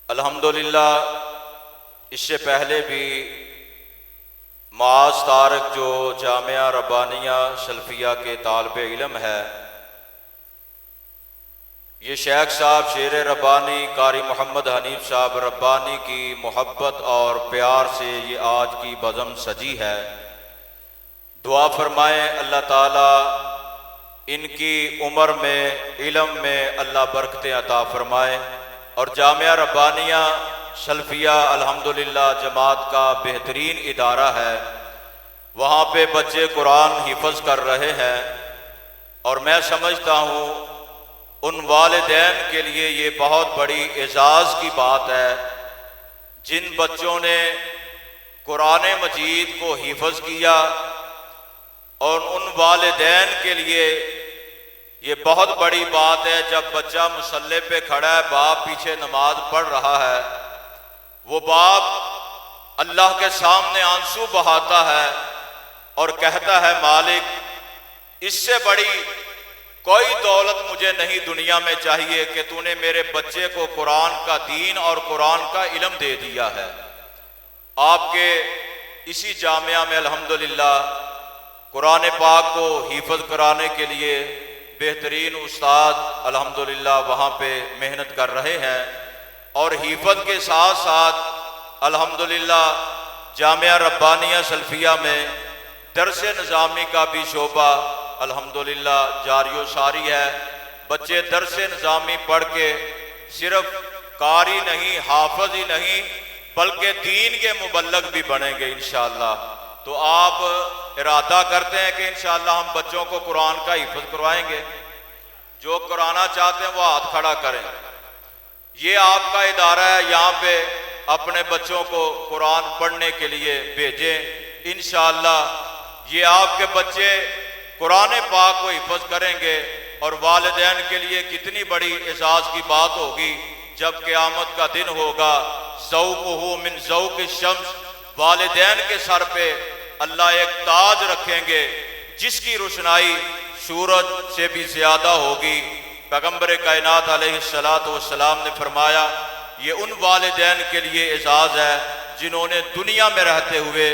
الحمدللہ اس سے پہلے بھی معاذ طارق جو جامعہ ربانیہ سلفیہ کے طالب علم ہے، یہ شیخ صاحب شیر ربانی قاری محمد حنیف صاحب ربانی کی محبت اور پیار سے یہ آج کی بزم سجی ہے۔ دعا فرمائیں اللہ تعالیٰ ان کی عمر میں علم میں اللہ برکتیں عطا فرمائے، اور جامعہ ربانیہ سلفیہ الحمدللہ جماعت کا بہترین ادارہ ہے، وہاں پہ بچے قرآن حفظ کر رہے ہیں، اور میں سمجھتا ہوں ان والدین کے لیے یہ بہت بڑی اعزاز کی بات ہے جن بچوں نے قرآن مجید کو حفظ کیا، اور ان والدین کے لیے یہ بہت بڑی بات ہے جب بچہ مصلی پہ کھڑا ہے، باپ پیچھے نماز پڑھ رہا ہے، وہ باپ اللہ کے سامنے آنسو بہاتا ہے اور کہتا ہے مالک اس سے بڑی کوئی دولت مجھے نہیں دنیا میں چاہیے کہ تو نے میرے بچے کو قرآن کا دین اور قرآن کا علم دے دیا ہے۔ آپ کے اسی جامعہ میں الحمدللہ قرآن پاک کو حفظ کرانے کے لیے بہترین استاد الحمدللہ وہاں پہ محنت کر رہے ہیں، اور حفظ کے ساتھ ساتھ الحمدللہ جامعہ ربانیہ سلفیہ میں درس نظامی کا بھی شعبہ الحمدللہ جاری و ساری ہے۔ بچے درس نظامی پڑھ کے صرف قاری نہیں، حافظ ہی نہیں، بلکہ دین کے مبلغ بھی بنیں گے انشاءاللہ۔ تو آپ ارادہ کرتے ہیں کہ انشاءاللہ ہم بچوں کو قرآن کا حفظ کروائیں گے؟ جو کرانا چاہتے ہیں وہ ہاتھ کھڑا کریں۔ یہ آپ کا ادارہ ہے، یہاں پہ اپنے بچوں کو قرآن پڑھنے کے لیے بھیجیں، انشاءاللہ یہ آپ کے بچے قرآن پاک کو حفظ کریں گے، اور والدین کے لیے کتنی بڑی اعزاز کی بات ہوگی جب قیامت کا دن ہوگا، ذوقہ من ذوق الشمس، والدین کے سر پہ اللہ ایک تاج رکھیں گے جس کی روشنائی سورج سے بھی زیادہ ہوگی۔ پیغمبر کائنات علیہ السلام نے فرمایا یہ ان والدین کے لیے اعزاز ہے جنہوں نے دنیا میں رہتے ہوئے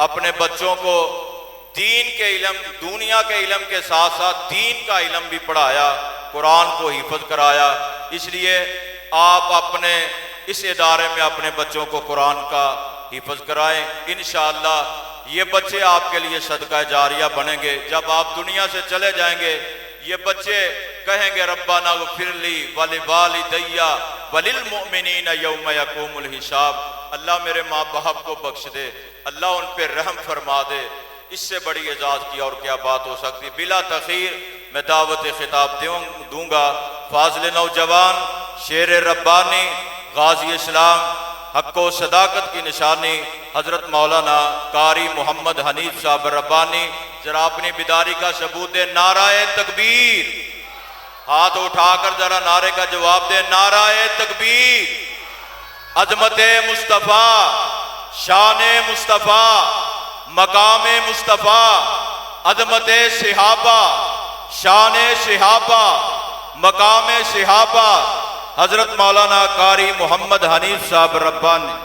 اپنے بچوں کو دین کے علم، دنیا کے علم کے ساتھ ساتھ دین کا علم بھی پڑھایا، قرآن کو حفظ کرایا۔ اس لیے آپ اپنے اس ادارے میں اپنے بچوں کو قرآن کا حفظ کرائیں، انشاءاللہ یہ بچے آپ کے لیے صدقہ جاریہ بنیں گے۔ جب آپ دنیا سے چلے جائیں گے یہ بچے کہیں گے ربنا اغفر لی ولوالدی وللمؤمنین یوم یقوم الحساب، اللہ میرے ماں باپ کو بخش دے، اللہ ان پہ رحم فرما دے۔ اس سے بڑی اعزاز کی اور کیا بات ہو سکتی؟ بلا تاخیر میں دعوت خطاب دوں گا فاضل نوجوان شیر ربانی غازی اسلام حق و صداقت کی نشانی حضرت مولانا قاری محمد حنیف صاحب ربانی، ذرا اپنی بیداری کا ثبوت دے، نعرہ تکبیر، ہاتھ اٹھا کر ذرا نعرے کا جواب دے، نعرہ تکبیر۔ عظمت مصطفیٰ، شان مصطفیٰ، مقام مصطفیٰ، عظمت صحابہ، شان صحابہ، مقام صحابہ، حضرت مولانا قاری محمد حنیف صاحب ربانی۔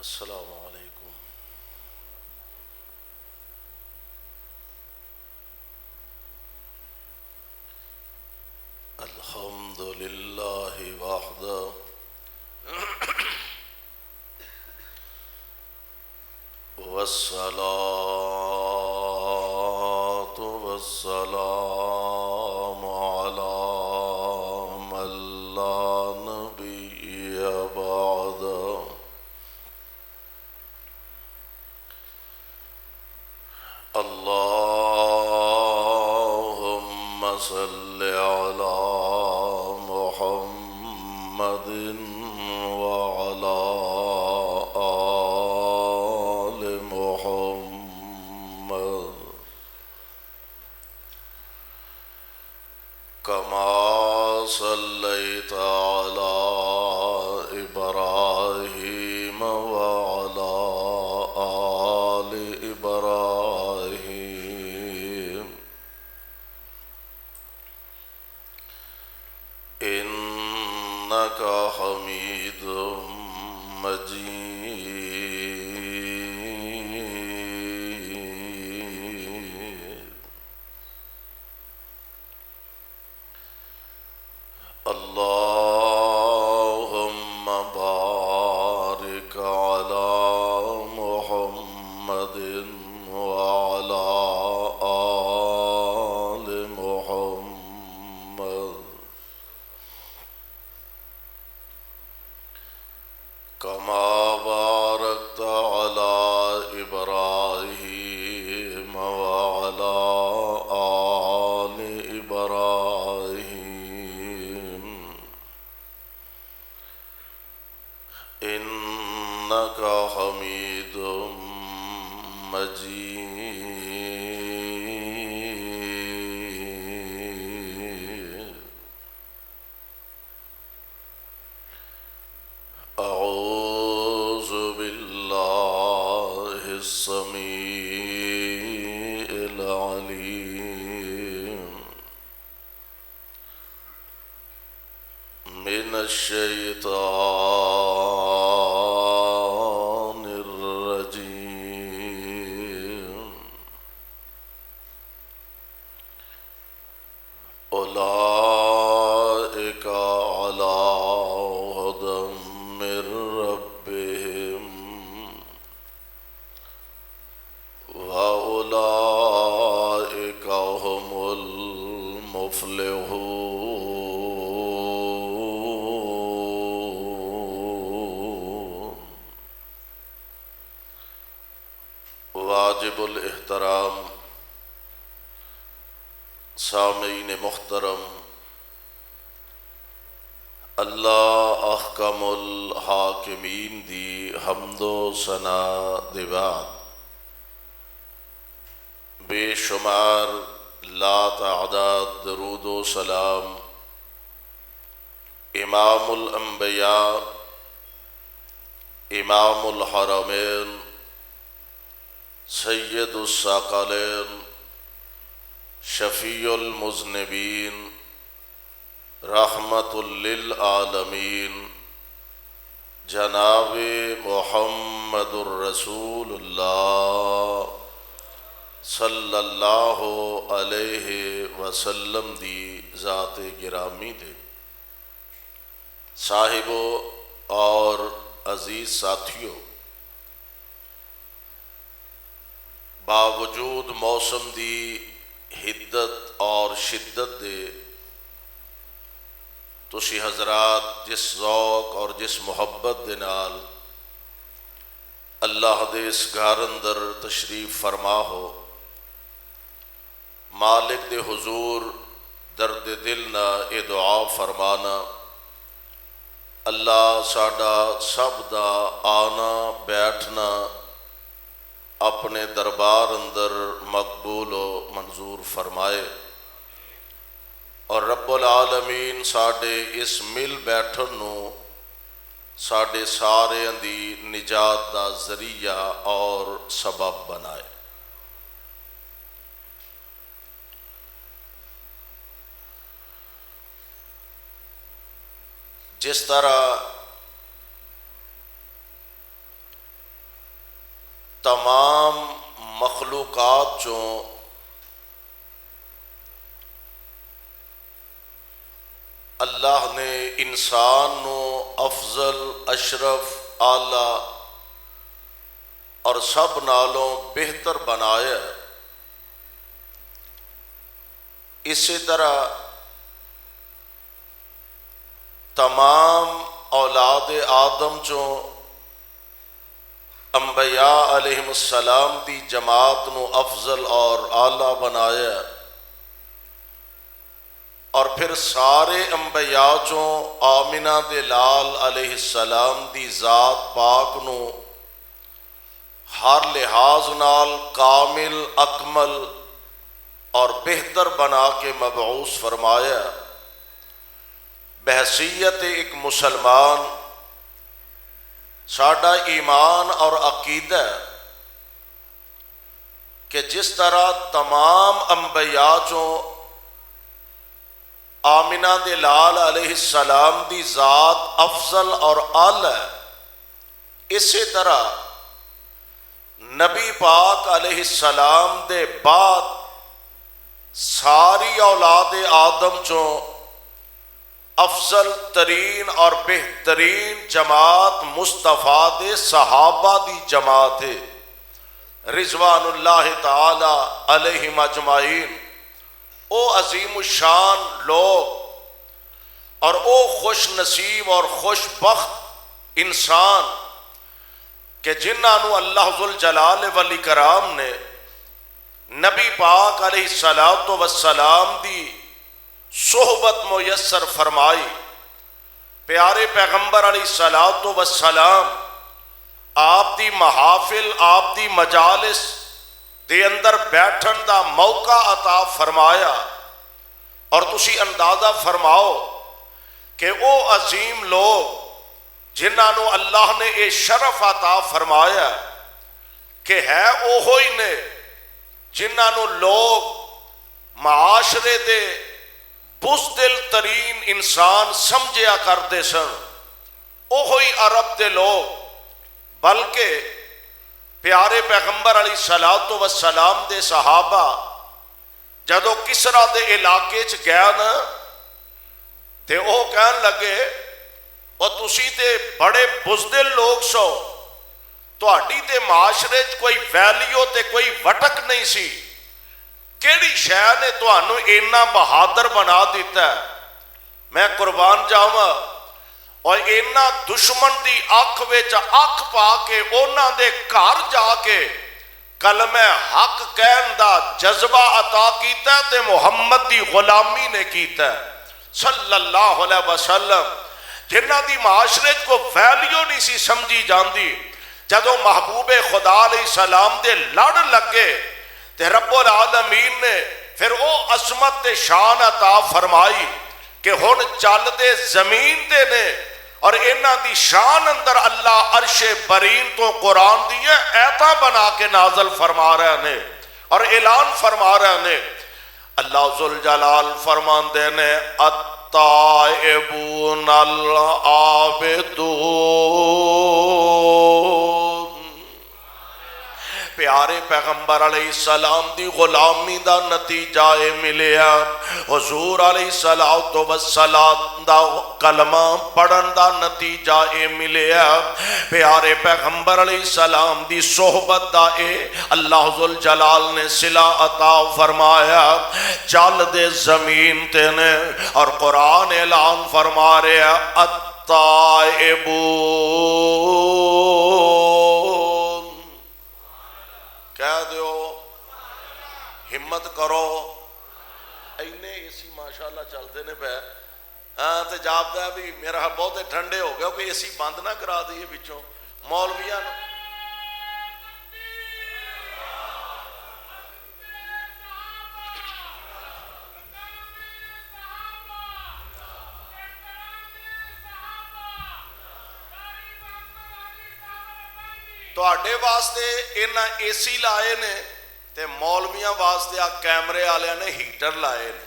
السلام علیکم۔ الحمد للہ وحدہ والصلاة والسلام على من لا نبی بعدہ۔ اللہم صل علی محمد وعلی آل محمد کما صليت على إبراهيم وعلى آل إبراهيم إنك حميد مجيد. اللهم بارك على محمد وعلى آل محمد كما باركت على إبراهيم وعلى آل إبراهيم إنك حميد مجيد. أعوذ بالله السميع العليم من الشيطان الرجيم. أولئك على هدى من ربهم وأولئك هم المفلحون. واجب الاحترام سامعین محترم، اللہ احکم الحاکمین دی حمد و ثنا دے بعد بے شمار لا تعداد درود و سلام امام الانبیاء، امام الحرمین، سید الثقلین، شفیع المذنبین، رحمت للعالمین، جناب محمد الرسول اللہ صلی اللہ علیہ وسلم دی ذات گرامی دے صاحبوں اور عزیز ساتھیوں، باوجود موسم دی حدت اور شدت دے تسی حضرات جس ذوق اور جس محبت دے نال اللہ دے اس گھر اندر تشریف فرما ہو، مالک دے حضور درد دل نہ اے دعا فرمانا اللہ ساڈا سب دا آنا بیٹھنا اپنے دربار اندر مقبول و منظور فرمائے، اور رب العالمین ساڈے اس مل بیٹھن نو ساڈے سارے دی نجات دا ذریعہ اور سبب بنائے۔ جس طرح تمام مخلوقات چوں اللہ نے انسان نو افضل، اشرف، اعلیٰ اور سب نالوں بہتر بنایا، اسی طرح تمام اولاد آدم چوں انبیاء علیہم السلام دی جماعت نو افضل اور اعلیٰ بنایا، اور پھر سارے انبیاء چوں آمنہ دے لال علیہ السلام دی ذات پاک نو ہر لحاظ نال کامل، اکمل اور بہتر بنا کے مبعوث فرمایا، بحیثیت ایک مسلمان ساڈا ایمان اور عقیدہ ہے کہ جس طرح تمام انبیاء چوں آمنہ دے لال علیہ السلام دی ذات افضل اور اعلی ہے، اسی طرح نبی پاک علیہ السلام دے بعد ساری اولاد آدم چوں افضل ترین اور بہترین جماعت مصطفیٰ دے صحابہ دی جماعت ہے رضوان اللہ تعالی علیہم اجمعین۔ او عظیم الشان لوگ اور او خوش نصیب اور خوش بخت انسان کہ جنہاں نو اللہ ذوالجلال والاکرام نے نبی پاک علیہ السلام دی صحبت میسر فرمائی۔ پیارے پیغمبر علیہ السلام آپ دی محافل آپ دی مجالس دے اندر بیٹھن دا موقع عطا فرمایا، اور تسی اندازہ فرماؤ کہ او عظیم لوگ جنہاں نو اللہ نے اے شرف عطا فرمایا کہ ہے اوہی نے جنہاں نو لوگ معاشرے دے بزدل ترین انسان سمجھیا کرتے سن، اوہی عرب دے لوگ، بلکہ پیارے پیغمبر علیہ السلام دے صحابہ جدو کسرا دے علاقے چ گیا نا تے او کہن لگے اور تسی تے بڑے بزدل لوگ سو، تہاڈی تے معاشرے چ کوئی ویلیو تے کوئی وٹک نہیں سی، کیڑی شے نے تہانوں اینا بہادر بنا دیتا ہے؟ میں قربان جاواں اور اینا دشمن دی اکھ وچ اکھ پا کے اونا دے گھر جا کے کلمہ حق کہن دا جذبہ عطا کیتا تے محمد دی غلامی نے کیتا صلی اللہ علیہ وسلم، جنہ دی معاشرے کو ویلیو نہیں سی سمجھی جاندی، جدو محبوب خدا علیہ السلام دے لڑ لگے تے رب العالمین نے پھر او عظمت تے شان عطا فرمائی کہ ہن چل دے زمین دے نے، اور انہاں دی شان اندر اللہ عرش برین تو قرآن دیئے ایتا بنا کے نازل فرما رہے نے اور اعلان فرما رہے نے۔ اللہ ذوالجلال فرمان دینے التائبون العابدون، پیارے پیغمبر علیہ السلام دی غلامی دا نتیجہ ملیا، حضور علیہ السلام دا کلمہ پڑھن دا نتیجہ ملیا، پیارے پیغمبر علیہ السلام دی صحبت دا اللہ ذوالجلال نے صلہ عطا فرمایا، چل دے زمین تے نے، اور قرآن اعلان فرما رہا التائبون، کہہ دیو ہمت کرو، اینے اسی ماشاءاللہ چلتے نے پہ تے جاپتا ہے بھی میرا بہت ٹھنڈے ہو گیا کہ اسی بند نہ کرا دیئے بچوں مولویاں تواڈے واسطے انہاں اے سی لائے نے تے مولویاں واسطے آ کیمرے والے نے ہیٹر لائے نے،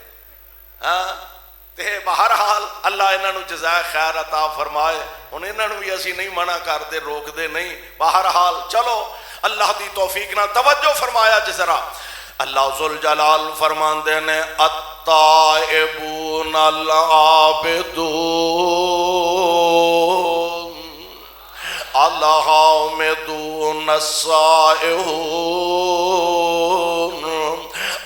تے بہرحال اللہ انہاں نو جزائے خیر عطا فرمائے، ہن انہاں نو بھی اسی نہیں منع کرتے روکدے نہیں، بہرحال چلو اللہ دی توفیق نہ توجہ فرمایا جذرا اللہ ذوالجلال فرماندے نے التائبون العابدون الحامدون السائحون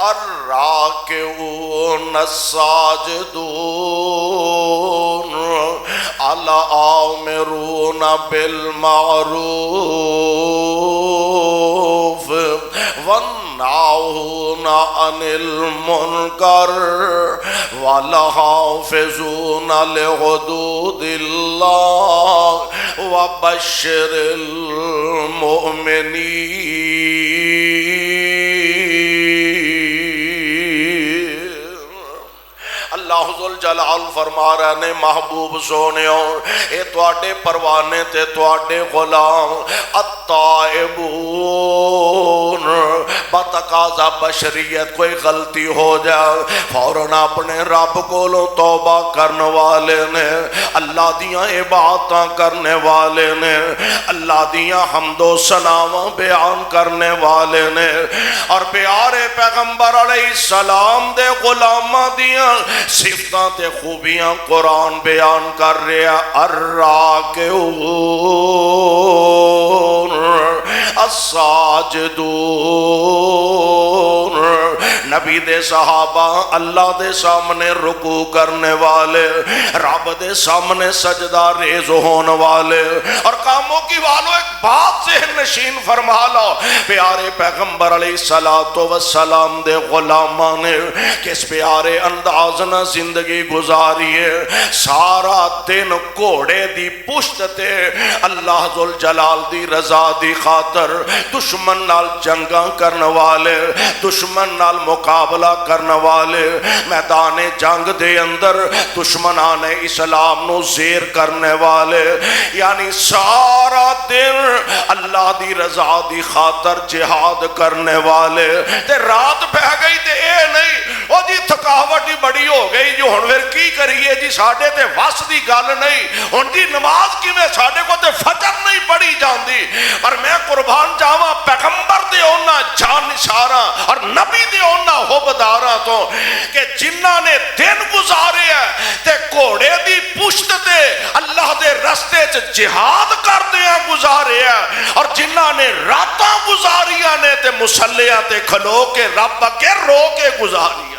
الراکعون الساجدون الآمرون بالمعروف والناہون عن المنکر والحافظون لحدود اللہ وبشر المؤمنین۔ اللہ جلال فرما رہے نے محبوب سونیو اے تواڈے پروانے تے تواڈے غلام التائبون بتقاضا بشریت کوئی غلطی ہو جائے فوراً اپنے رب کولوں توبہ کرنے والے نے اللہ دیاں عبادتاں کرنے والے نے اللہ دیاں حمد و ثناواں بیان کرنے والے نے اور پیارے پیغمبر علیہ السلام دے غلاماں دیاں صفتاں تے خوبیاں قرآن بیان کر رہا الراکعون الساجدون نبی دے صحابہ اللہ دے سامنے رکوع کرنے والے رب دے سامنے سجدہ ریز ہونے والے اور کاموں کی والو ایک بات ذہن نشین فرما لو پیارے پیغمبر علیہ السلام دے غلاماں نے کس پیارے انداز نہ زندگی گزاری ہے سارا دن گھوڑے دی پشت تے اللہ ذوالجلال دی رضا دی خاطر دشمن نال جنگاں کرنے والے دشمن نال مقابلہ کرنے والے میدان جنگ دے اندر دشمنان اسلام نو زیر کرنے والے یعنی سارا دن اللہ دی رضا دی خاطر جہاد کرنے والے تے رات پہ گئی تے اے نہیں او جی تھکاوٹ ہی بڑی ہو گئی جو ہن پھر کی کریے جی ساڈے تے وس دی گل نہیں ہن جی نماز کیویں ساڈے کو تے فجر نہیں پڑھی جاندی پر میں قربان جاواں پیغمبر دے انہاں جان نثاراں اور نبی دے انہاں حبداراں تو کہ جنہاں نے دن گزارے ہیں تے گھوڑے دی پشت تے اللہ دے رستے چ جہاد کردیاں گزارے ہیں اور جنہاں نے راتاں گزاریاں نے تے مصلیاں تے کھلو کے رب اگے رو کے گزاریاں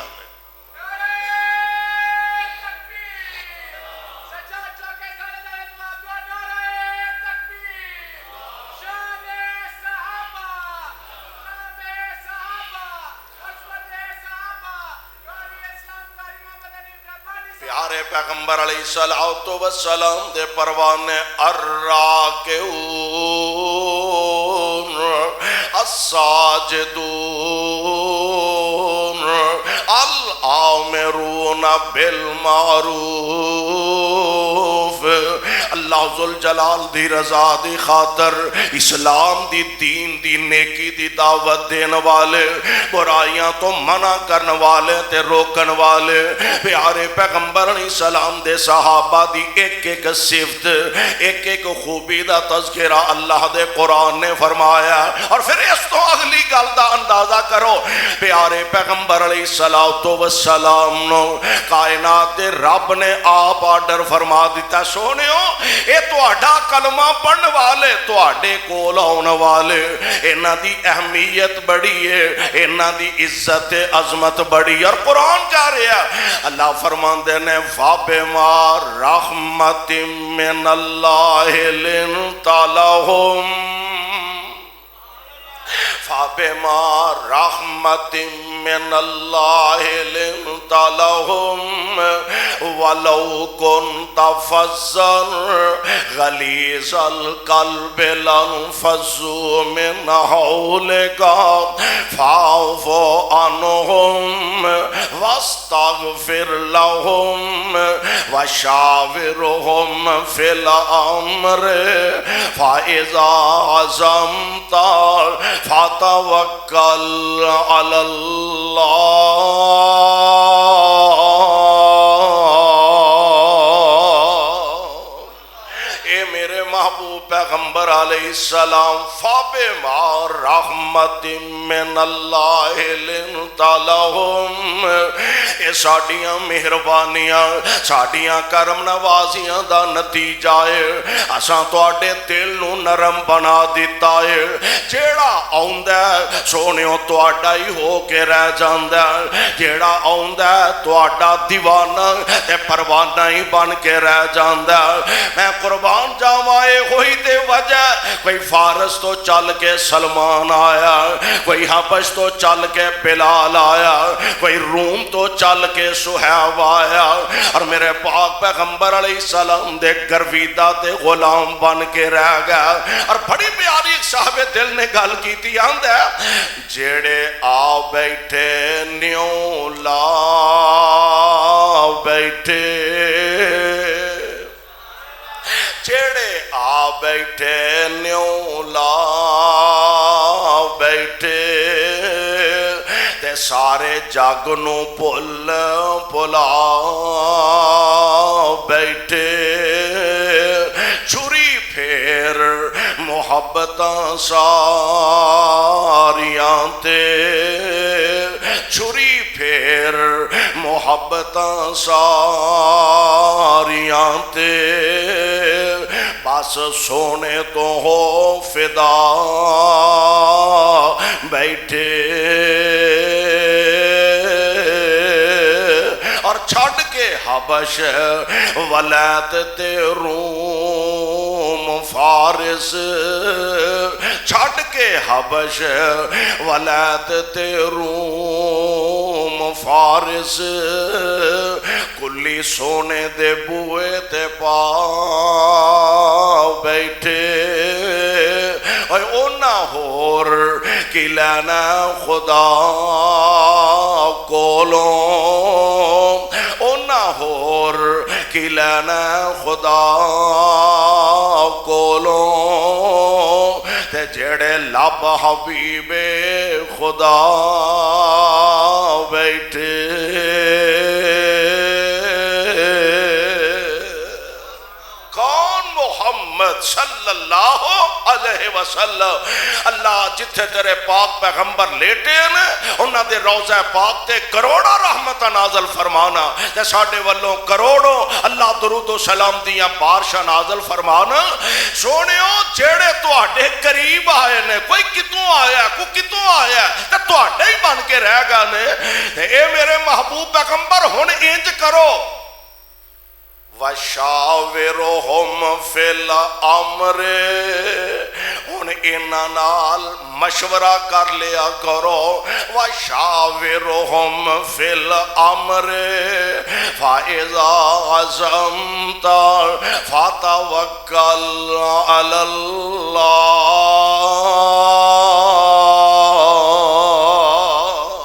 پیارے پیغمبر علیہ السلام دے پروانے الراکعون الساجدون الآمرون بالمعروف اللہ ذوالجلال دی رضا دی خاطر اسلام دی دین دی نیکی دی دعوت دین والے برائیاں تو منع کرن والے تے روکن والے پیارے پیغمبر علیہ السلام دے صحابہ دی ایک ایک صفت ایک ایک خوبی دا تذکرہ اللہ دے قرآن نے فرمایا اور پھر اس تو اگلی گل دا اندازہ کرو پیارے پیغمبر علیہ السلام نو کائنات دے رب نے آپ آرڈر فرما دیتا سونیو اے تہاڈا کلمہ پڑھن والے تہاڈے کول آن والے انہاں دی اہمیت بڑی ہے انہاں دی عزت عظمت بڑی اور قرآن کہہ رہا اللہ فرماندے نے فَبِمَا رَحْمَةٍ مِّنَ اللَّهِ لِنْتَ لَهُمْ فَبِمَا رَحْمَةٍ مِّنَ اللَّهِ لِنْتَ لَهُمْ وَلَوْ كُنْتَ فَظًّا غَلِيظَ الْقَلْبِ لَانفَضُّوا مِنْ حَوْلِكَ فَاعْفُ عَنْهُمْ وَاسْتَغْفِرْ لَهُمْ وَشَاوِرْهُمْ فِي الْأَمْرِ فَإِذَا عَزَمْتَ فَتَوَكَّلْ عَلَى اے میرے محبوب پیغمبر علیہ السلام فَبِمَا رَحْمَةٍ مِّنَ اللَّهِ لِنْتَ لَهُمْ اے ساڑیاں مہربانیاں ساڑیاں کرم نوازیاں دا نتیجہ ہے اساں تواڈے دل نو نرم بنا دیتا ہے جیڑا آوندا ہے سونیو تواڈا ہی ہو کے رہ جاندا ہے جیڑا آوندا ہے تواڈا دیوانہ تے پروانہ ہی بن کے رہ جاندا ہے میں قربان جاواں آئے ہوئی تے وجہ کوئی فارس تو چل کے سلمان آیا, کوئی حبش تو چل کے بلال آیا, کوئی روم تو چل کے سہیب آیا, اور میرے پاک پیغمبر علیہ السلام دے گرویدہ تے غلام بن کے رہ گیا. اور بڑی پیاری ایک صاحب دل نے گل کی تھی, آندہ جیڑے آ بیٹھے نیوں لا بیٹھے, جیڑے آ بیٹھے نیوں لا بیٹھے, تے سارے جگ نو بھل بھلا بیٹھے, چھری پھیر محبتاں ساریاں تے, چھری پھیر محبتاں ساریاں تے, بس سونے تو ہو فدا بیٹھے. اور چھڑ کے حبش ولایت تے روم فارس, چھڑ کے حبش ولایت تے روم فارس, کلی سونے دے بوئے تے پا بیٹھے. اے اونا ہور کی لینا خدا کولوں, اونا ہور کی لینا خدا کولوں, تے جڑے لب حبیب خدا بیٹھے. محمد صلی اللہ علیہ وسلم. اللہ جتھے تیرے پاک پیغمبر لیٹے ہیں انہاں دے روضہ پاک تے کروڑا رحمتہ نازل فرمانا, تے ساڈے والوں کروڑوں اللہ درود و سلام دیاں بارشاں نازل فرمانا. سونیو جیڑے تواڈے قریب آئے نے, کوئی کتوں آیا کوئی کتوں آیا, تے تواڈے ہی بن کے رہ گئے نے. تے اے میرے محبوب پیغمبر ہن انج کرو, وَشَاوِرُهُمْ فِي الْأَمْرِ, ہن انہاں نال مشورہ کر لیا کرو. وَشَاوِرُهُمْ فِي الْأَمْرِ فَإِذَا عَزَمْتَ فَتَوَكَّلْ عَلَى اللَّهِ.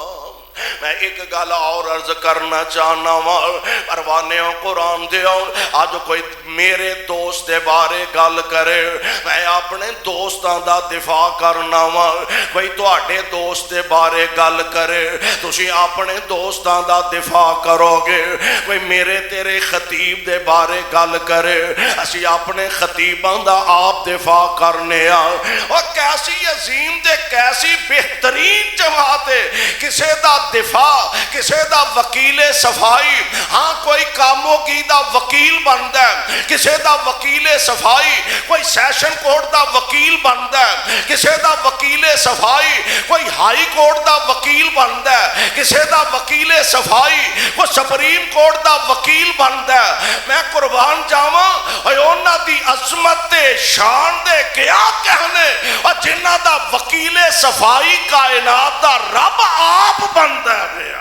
میں ایک گل اور عرض کرنا چاہنا ہوں, پروانیوں قرآن دیو, آج کوئی میرے دوست دے بارے گل کرے, میں اپنے دوستاں دا دفاع کرنا ہوں. کوئی تواڈے دوست دے بارے گل کرے, تسی اپنے دوستاں دا دفاع کرو گے. کوئی میرے تیرے خطیب دے بارے گل کرے, اسی اپنے خطیباں دا آپ دفاع کرنے آ. اور کیسی عظیم دے کیسی بہترین جماعت ہے, کسے دا دفاع, کسے دا وکیل صفائی. ہاں کوئی کاموں کی دا وکیل بندا ہے, کسے دا وکیل صفائی, کوئی سیشن کورٹ دا وکیل بندا ہے, کسے دا وکیل صفائی, کوئی ہائی کورٹ دا وکیل بندا ہے, کسے دا وکیل صفائی, کوئی سپریم کورٹ دا وکیل بندا ہے. میں قربان جاواں اے انہاں دی عظمت تے شان دے کیا کہنے, اور جنہاں دا وکیل صفائی کائنات دا رب آپ بندا ہے.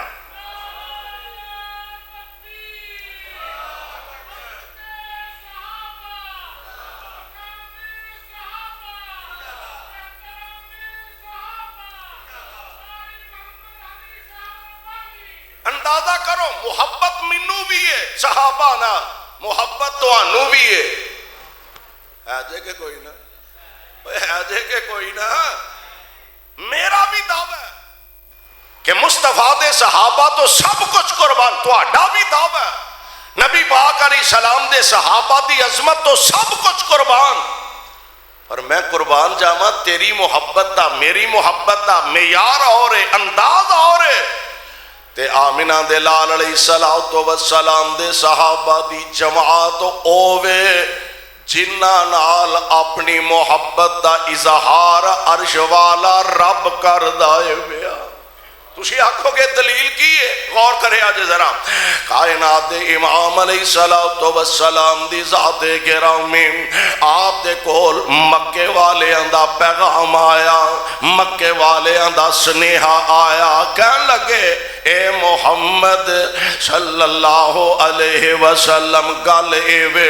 اندازہ کرو محبت منو بھی ہے صحابہ نا, محبت تو آنو بھی ہے جے کہ کوئی نہ, جے کہ کوئی نہ. میرا بھی دعویٰ ہے کہ مصطفیٰ دے صحابہ تو سب کچھ قربان, تو آڈا بھی دعویٰ ہے نبی پاک علیہ السلام دے صحابہ دی عظمت تو سب کچھ قربان. اور میں قربان جاواں تیری محبت دا میری محبت دا معیار اور ہے, انداز اور ہے. تے آمینہ دے لال علیہ السلام دے صحابہ دی جماعت اووے جنہ نال اپنی محبت دا اظہار عرش والا رب کر دائے بیا. تسی آکھو گے دلیل کی ہے؟ غور کرے آج ذرا، کائنات دے امام علیہ السلام دی ذات گرامی، آپ دے کول مکے والے اندہ پیغام آیا، مکے والے اندہ سنیہا آیا، کہن لگے اے محمد صلی اللہ علیہ وسلم گل ایوے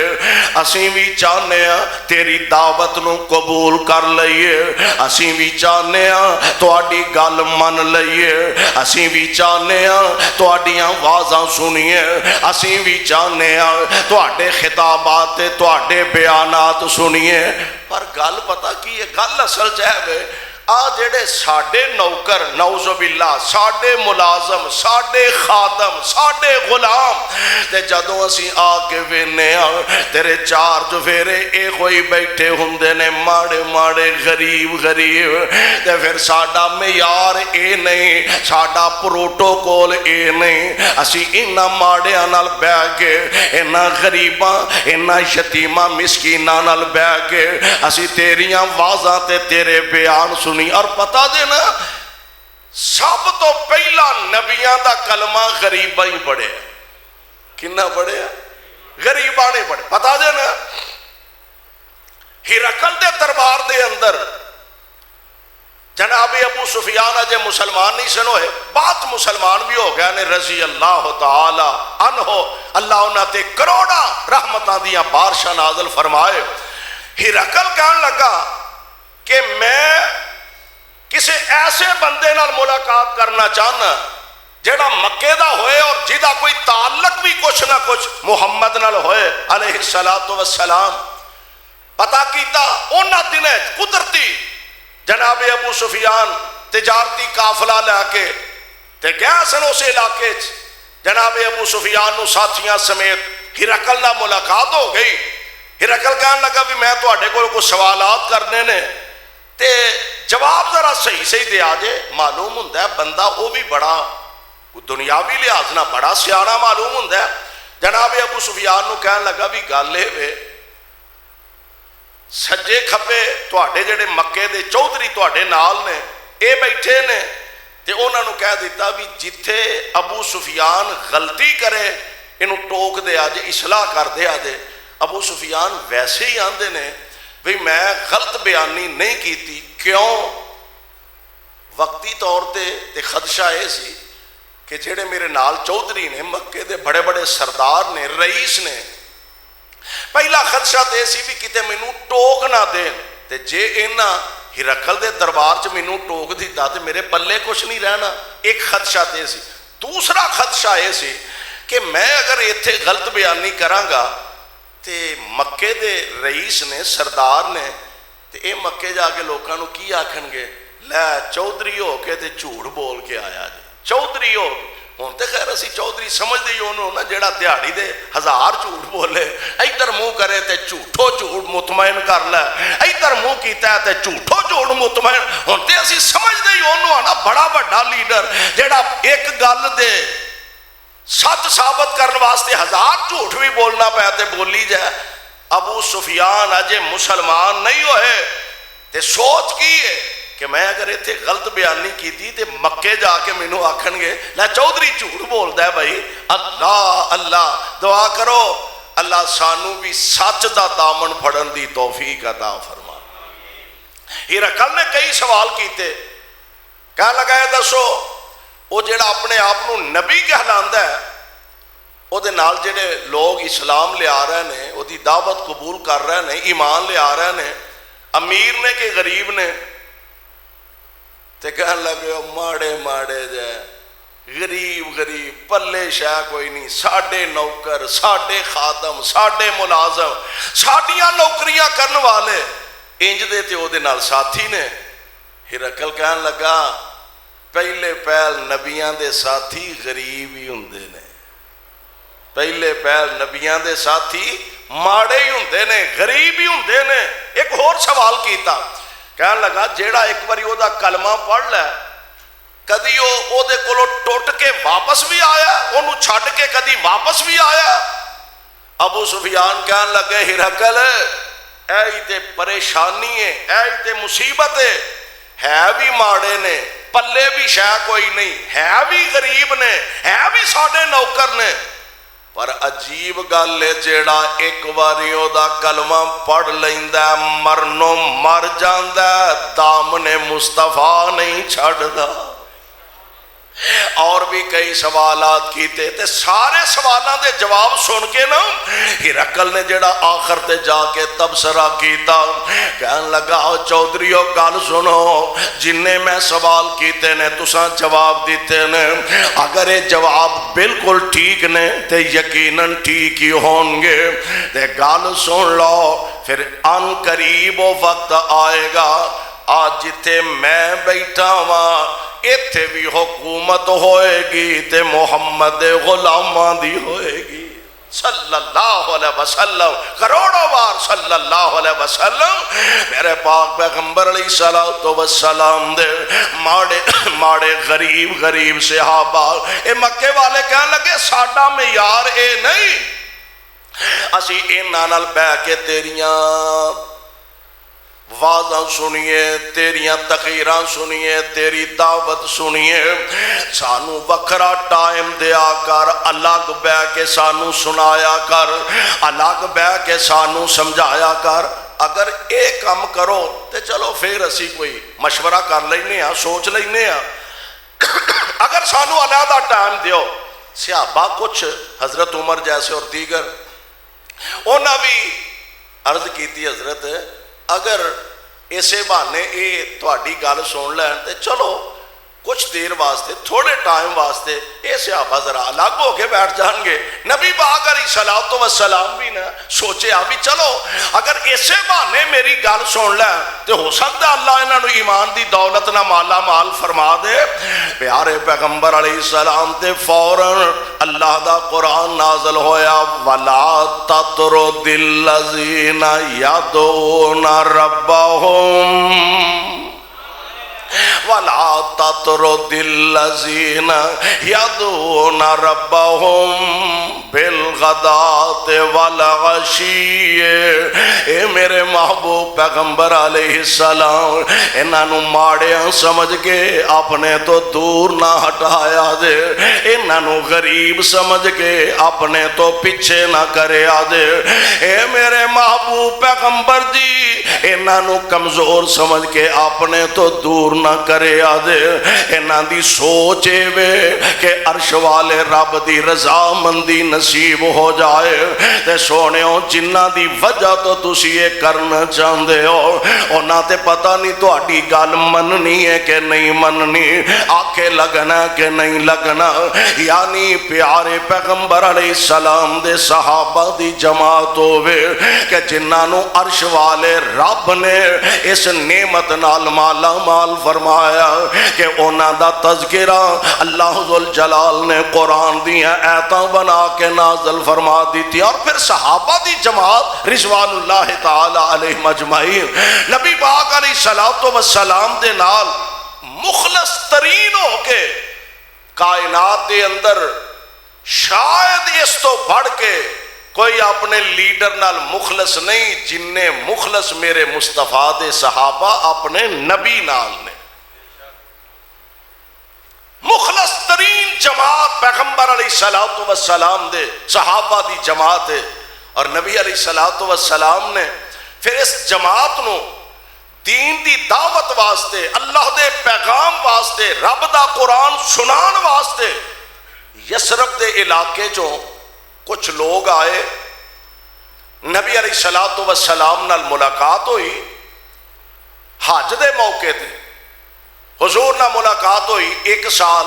اسیں بھی چاہنے ہیں تیری دعوت نو قبول کر لئیے، اسیں بھی چاہنے ہیں تو آڈی گل من لئیے، اسیں بھی چاہنے ہیں تو آڈیاں آوازاں سنیے، اسیں بھی چاہنے ہیں تو آڈے خطابات تو آڈے بیانات سنیے۔ پر گل پتہ کی ہے؟ گل اصل چاہے جڑے ساڑے نوکر نعوذ باللہ، ساڑے ملازم، ساڑے خادم، ساڑے غلام تے جدوں اسی آکے وینے تیرے چار چفیرے اے کوئی بیٹھے ہوندے نے ماڑے ماڑے غریب غریب، تے پھر ساڑا معیار اے نہیں، ساڑا پروٹوکول اے نہیں، اسی انہاں ماڑیاں نال بہ کے انہاں غریباں انہاں یتیماں مسکیناں نال بہ کے اسی تیریاں واضح تے تیرے بیان سنی۔ اور پتا دینا سب تو پہلا نبیان دا کلمہ غریبہ ہی پڑھے، کنہ پڑھے؟ غریبہ نہیں پڑھے۔ پتا دینا ہرقل دے دربار دے اندر جناب ابو سفیان اجے مسلمان نہیں سن ہوئے، بات مسلمان بھی ہو گیا نے رضی اللہ تعالی عنہ، اللہ انہاں تے کروڑا رحمتاں دیاں بارشاں نازل فرمائے۔ ہرقل کہنے لگا کہ میں کسی ایسے بندے نال ملاقات کرنا چاہنا جیڑا مکے دا ہوئے اور جیدہ کوئی تعلق بھی کچھ نہ کچھ محمد نال ہوئے علیہ السلام۔ پتہ کیتا انہاں دنیں قدرتی جناب ابو سفیان تجارتی قافلہ لے کے تے گیا سن اس علاقے جناب ابو سفیان نو ساتھیاں سمیت ہرقل نال ملاقات ہو گئی۔ ہرقل کہنے لگا بھی میں تو اڈے کو سوالات کرنے نے تے جواب ذرا صحیح صحیح دے آجے۔ معلوم ہوندہ ہے بندہ وہ بھی بڑا دنیاوی لحاظ نہ بڑا سیانا معلوم ہوندہ ہے۔ جناب ابو سفیان نو کہنے لگا بھی گالے وے سجے کھپے تو آڈے جڑے مکے دے چودھری تو آڈے نال نے اے بیٹھے نے تے انہوں نے کہہ دیتا بھی جتھے ابو سفیان غلطی کرے انہوں ٹوک دے آجے، اصلاح کر دے آجے۔ ابو سفیان ویسے ہی آندے نے بھی میں غلط بیانی نہیں کیتی، کیوں؟ وقتی طور تے خدشہ ہے سی کہ جڑے میرے نال چودھری نے مکے دے بڑے بڑے سردار نے رئیس نے، پہلا خدشہ تے سی بھی کتے مینوں ٹوک نہ دین تے جے اینا ہرقل دے دربار چ مینوں ٹوک دیتا تے میرے پلے کچھ نہیں رہنا، ایک خدشہ تے سی۔ دوسرا خدشہ ہے سی کہ میں اگر ایتھے غلط بیانی کراں گا تے مکے دے رئیس نے سردار نے تے اے مکے جا کے لوکاں نو کی آکھن گے لے چودھری ہو کے تے جھوٹ بول کے آیا جی، چودھری ہو ہوں تے خیر اسی چودھری سمجھ دی انہوں نا جیڑا دیہڑی دے 1000 جھوٹ بولے، ایدھر منہ کرے تے جھوٹو جھوٹ مطمئن کر لے، ایدھر منہ کیتا ہے تے جھوٹو جھوٹ مطمئن، ہوں تے اسی سمجھ دی انہوں نا بڑا بڑا لیڈر جیڑا ایک گل دے سچ ثابت کرنے واسطے 1000 جھوٹ بھی بولنا پہ تے بولی جائے۔ ابو سفیان اجے مسلمان نہیں ہوئے تے سوچ کی ہے کہ میں اگر ایتھے غلط بیانی کی تھی تے مکے جا کے مینوں آکھن گے لے چودھری جھوٹ بولدا ہے بھائی۔ اللہ اللہ دعا کرو اللہ سانو بھی سچ دا دامن پھڑن دی توفیق عطا فرما۔ ہرقل نے کئی سوال کیتے، کہنے لگا ہے دسو وہ جڑا اپنے آپ نو نبی کہلاندا ہے او دے نال جڑے لوگ اسلام لے آ رہے ہیں او دی دعوت قبول کر رہے ہیں، ایمان لے آ رہے ہیں، امیر نے کہ غریب نے؟ تے کہنے لگے ماڑے ماڑے جائے غریب غریب پلے شاہ کوئی نہیں، ساڑھے نوکر ساڑھے خادم ساڑھے ملازم ساڑھیاں نوکریاں کرن والے انج دے تے او دے نال ساتھی نے۔ ہرقل کہنے لگا پہلے پہل نبیاں دے ساتھی غریب ہی ہوندے نے، پہلے پہل نبیاں دے ساتھی ماڑے ہی ہوندے نے، غریب ہی ہوندے نے۔ ایک اور سوال کیتا، کہنے لگا جیڑا ایک باری او دا کلمہ پڑھ لے کدی او دے کولو ٹوٹ کے واپس بھی آیا، انہوں چھڑ کے کدی واپس بھی آیا؟ ابو سفیان کہنے لگے ہرقل اے تے پریشانی ہے، اے تے مصیبت ہے بھی ماڑے نے پلے بھی شے کوئی نہیں، ہے بھی غریب نے، ہے بھی ساڈے نوکر نے، پر عجیب گل ہے جیڑا ایک واری او دا کلمہ پڑھ لیندا مرنوں مر جاندا، دامن مصطفیٰ نہیں چھڑدا۔ اور بھی کئی سوالات کیتے تے سارے سوالاں دے جواب سن کے نا ہرقل نے جڑا آخر تے جا کے تبصرہ کیتا، کہن لگا چودھریو گل سنو، جننے میں سوال کیتے نے تساں جواب دیتے نے، اگر یہ جواب بالکل ٹھیک نے تے یقیناً ٹھیک ہی ہوں گے، تے گل سن لو پھر ان قریب وہ وقت آئے گا آج جتے میں بیٹھا ہوا ایتھے بھی حکومت ہوئے گی تے محمد غلاماں دی ہوئے گی صلی اللہ علیہ وسلم، کروڑوں بار صلی اللہ علیہ وسلم۔ میرے پاک پیغمبر علیہ السلام دے ماڑے غریب صحابہ اے مکے والے کہنے لگے ساڈا معیار اے نہیں، اسی انہاں نال بیٹھ کے تیریاں وعظاں سنیے، تیریاں تقریراں سنیے، تیری دعوت سنیے، سانو وکھرا ٹائم دیا کر، الگ بہ کے سانو سنایا کر، الگ بہ کے سانو سمجھایا کر۔ اگر ایک کام کرو تے چلو پھر اسی کوئی مشورہ کر لینے ہاں، سوچ لینے ہاں، اگر سانو علیحدہ ٹائم دیو۔ صحابہ کچھ حضرت عمر جیسے اور دیگر انہاں بھی عرض کیتی حضرت اگر اسے بہانے اے تہاڈی گل سن لین تے چلو کچھ دیر واسطے تھوڑے ٹائم واسطے اے صحابہ ذرا الگ ہو کے بیٹھ جان گے۔ نبی پاک علیہ الصلوۃ والسلام بھی نہ سوچے بھی چلو اگر اسے بہانے میری گل سن لیں تو ہو سکتا اللہ انہاں نو ایمان دی دولت نہ مالا مال فرما دے۔ پیارے پیغمبر علیہ السلام تے فوراً اللہ دا قرآن نازل ہویا وَلَا تَطْرُدِ الَّذِينَ يَدْعُونَ رَبَّهُمْ وَلَا تَطْرُدِ الَّذِينَ يَدْعُونَ رَبَّهُمْ بِالْغَدَاةِ وَالْعَشِيِّ۔ اے میرے محبوب پیغمبر علیہ السلام انہاں نو ماڑیاں سمجھ کے اپنے تو دور نہ ہٹایا دے، انہاں نو غریب سمجھ کے اپنے تو پیچھے نہ کریا دے۔ اے میرے محبوب پیغمبر جی انہاں نو کمزور سمجھ کے اپنے تو دور نہ کرے آدھے، انہاں دی سوچ وے کہ عرش والے رب دی رضا مندی نصیب ہو جائے تے سونےوں جنہ دی وجہ تو تسی یہ کرنا چاہندے ہو انہاں تے پتہ نہیں تو اڈی گل مننی ہے کہ نہیں مننی، آکھے لگنا کہ نہیں لگنا۔ یعنی پیارے پیغمبر علیہ السلام دے صحابہ دی جماعت ہوئے کہ جنہاں نو عرش والے رب نے اس نعمت نال مالا مال فرمایا کہ انہاں دا تذکرہ اللہ ذوالجلال نے قرآن دیا ایتاں بنا کے نازل فرما دیتی، اور پھر صحابہ دی جماعت رضوان اللہ تعالی علیہ مجمعین نبی پاک علیہ الصلوۃ والسلام دے نال مخلص ترین ہو کے کائنات دے اندر شاید اس تو بڑھ کے کوئی اپنے لیڈر نال مخلص نہیں جن نے مخلص میرے مصطفیٰ دے صحابہ اپنے نبی نال نے۔ مخلص ترین جماعت پیغمبر علیہ الصلوۃ والسلام دے صحابہ دی جماعت ہے، اور نبی علیہ الصلوۃ والسلام نے پھر اس جماعت نو دین دی دعوت واسطے، اللہ دے پیغام واسطے، رب دا قرآن سنان واسطے یثرب دے علاقے چوں کچھ لوگ آئے، نبی علیہ الصلوۃ والسلام نال ملاقات ہوئی حج دے موقع تے، حضور نال ملاقات ہوئی، ایک سال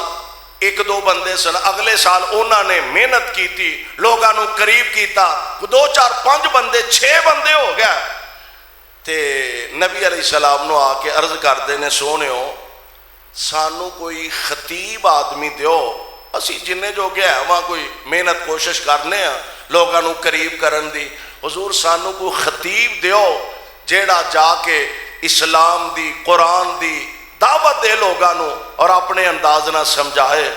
ایک دو بندے سن، اگلے سال انہوں نے محنت کیتی، لوگاں نو قریب کیتا، 2 4 5 بندے 6 بندے ہو گیا تے نبی علیہ السلام نو آ کے عرض کردے نے سونےو سانو کوئی خطیب آدمی دیو، اسی جنہیں جو گیا وہاں کوئی محنت کوشش کرنے ہیں لوگاں نو قریب کرن دی، حضور سانو کوئی خطیب دیو جیڑا جا کے اسلام دی قرآن دی دعوت دے لوگاں نو اور اپنے انداز نہ سمجھائے۔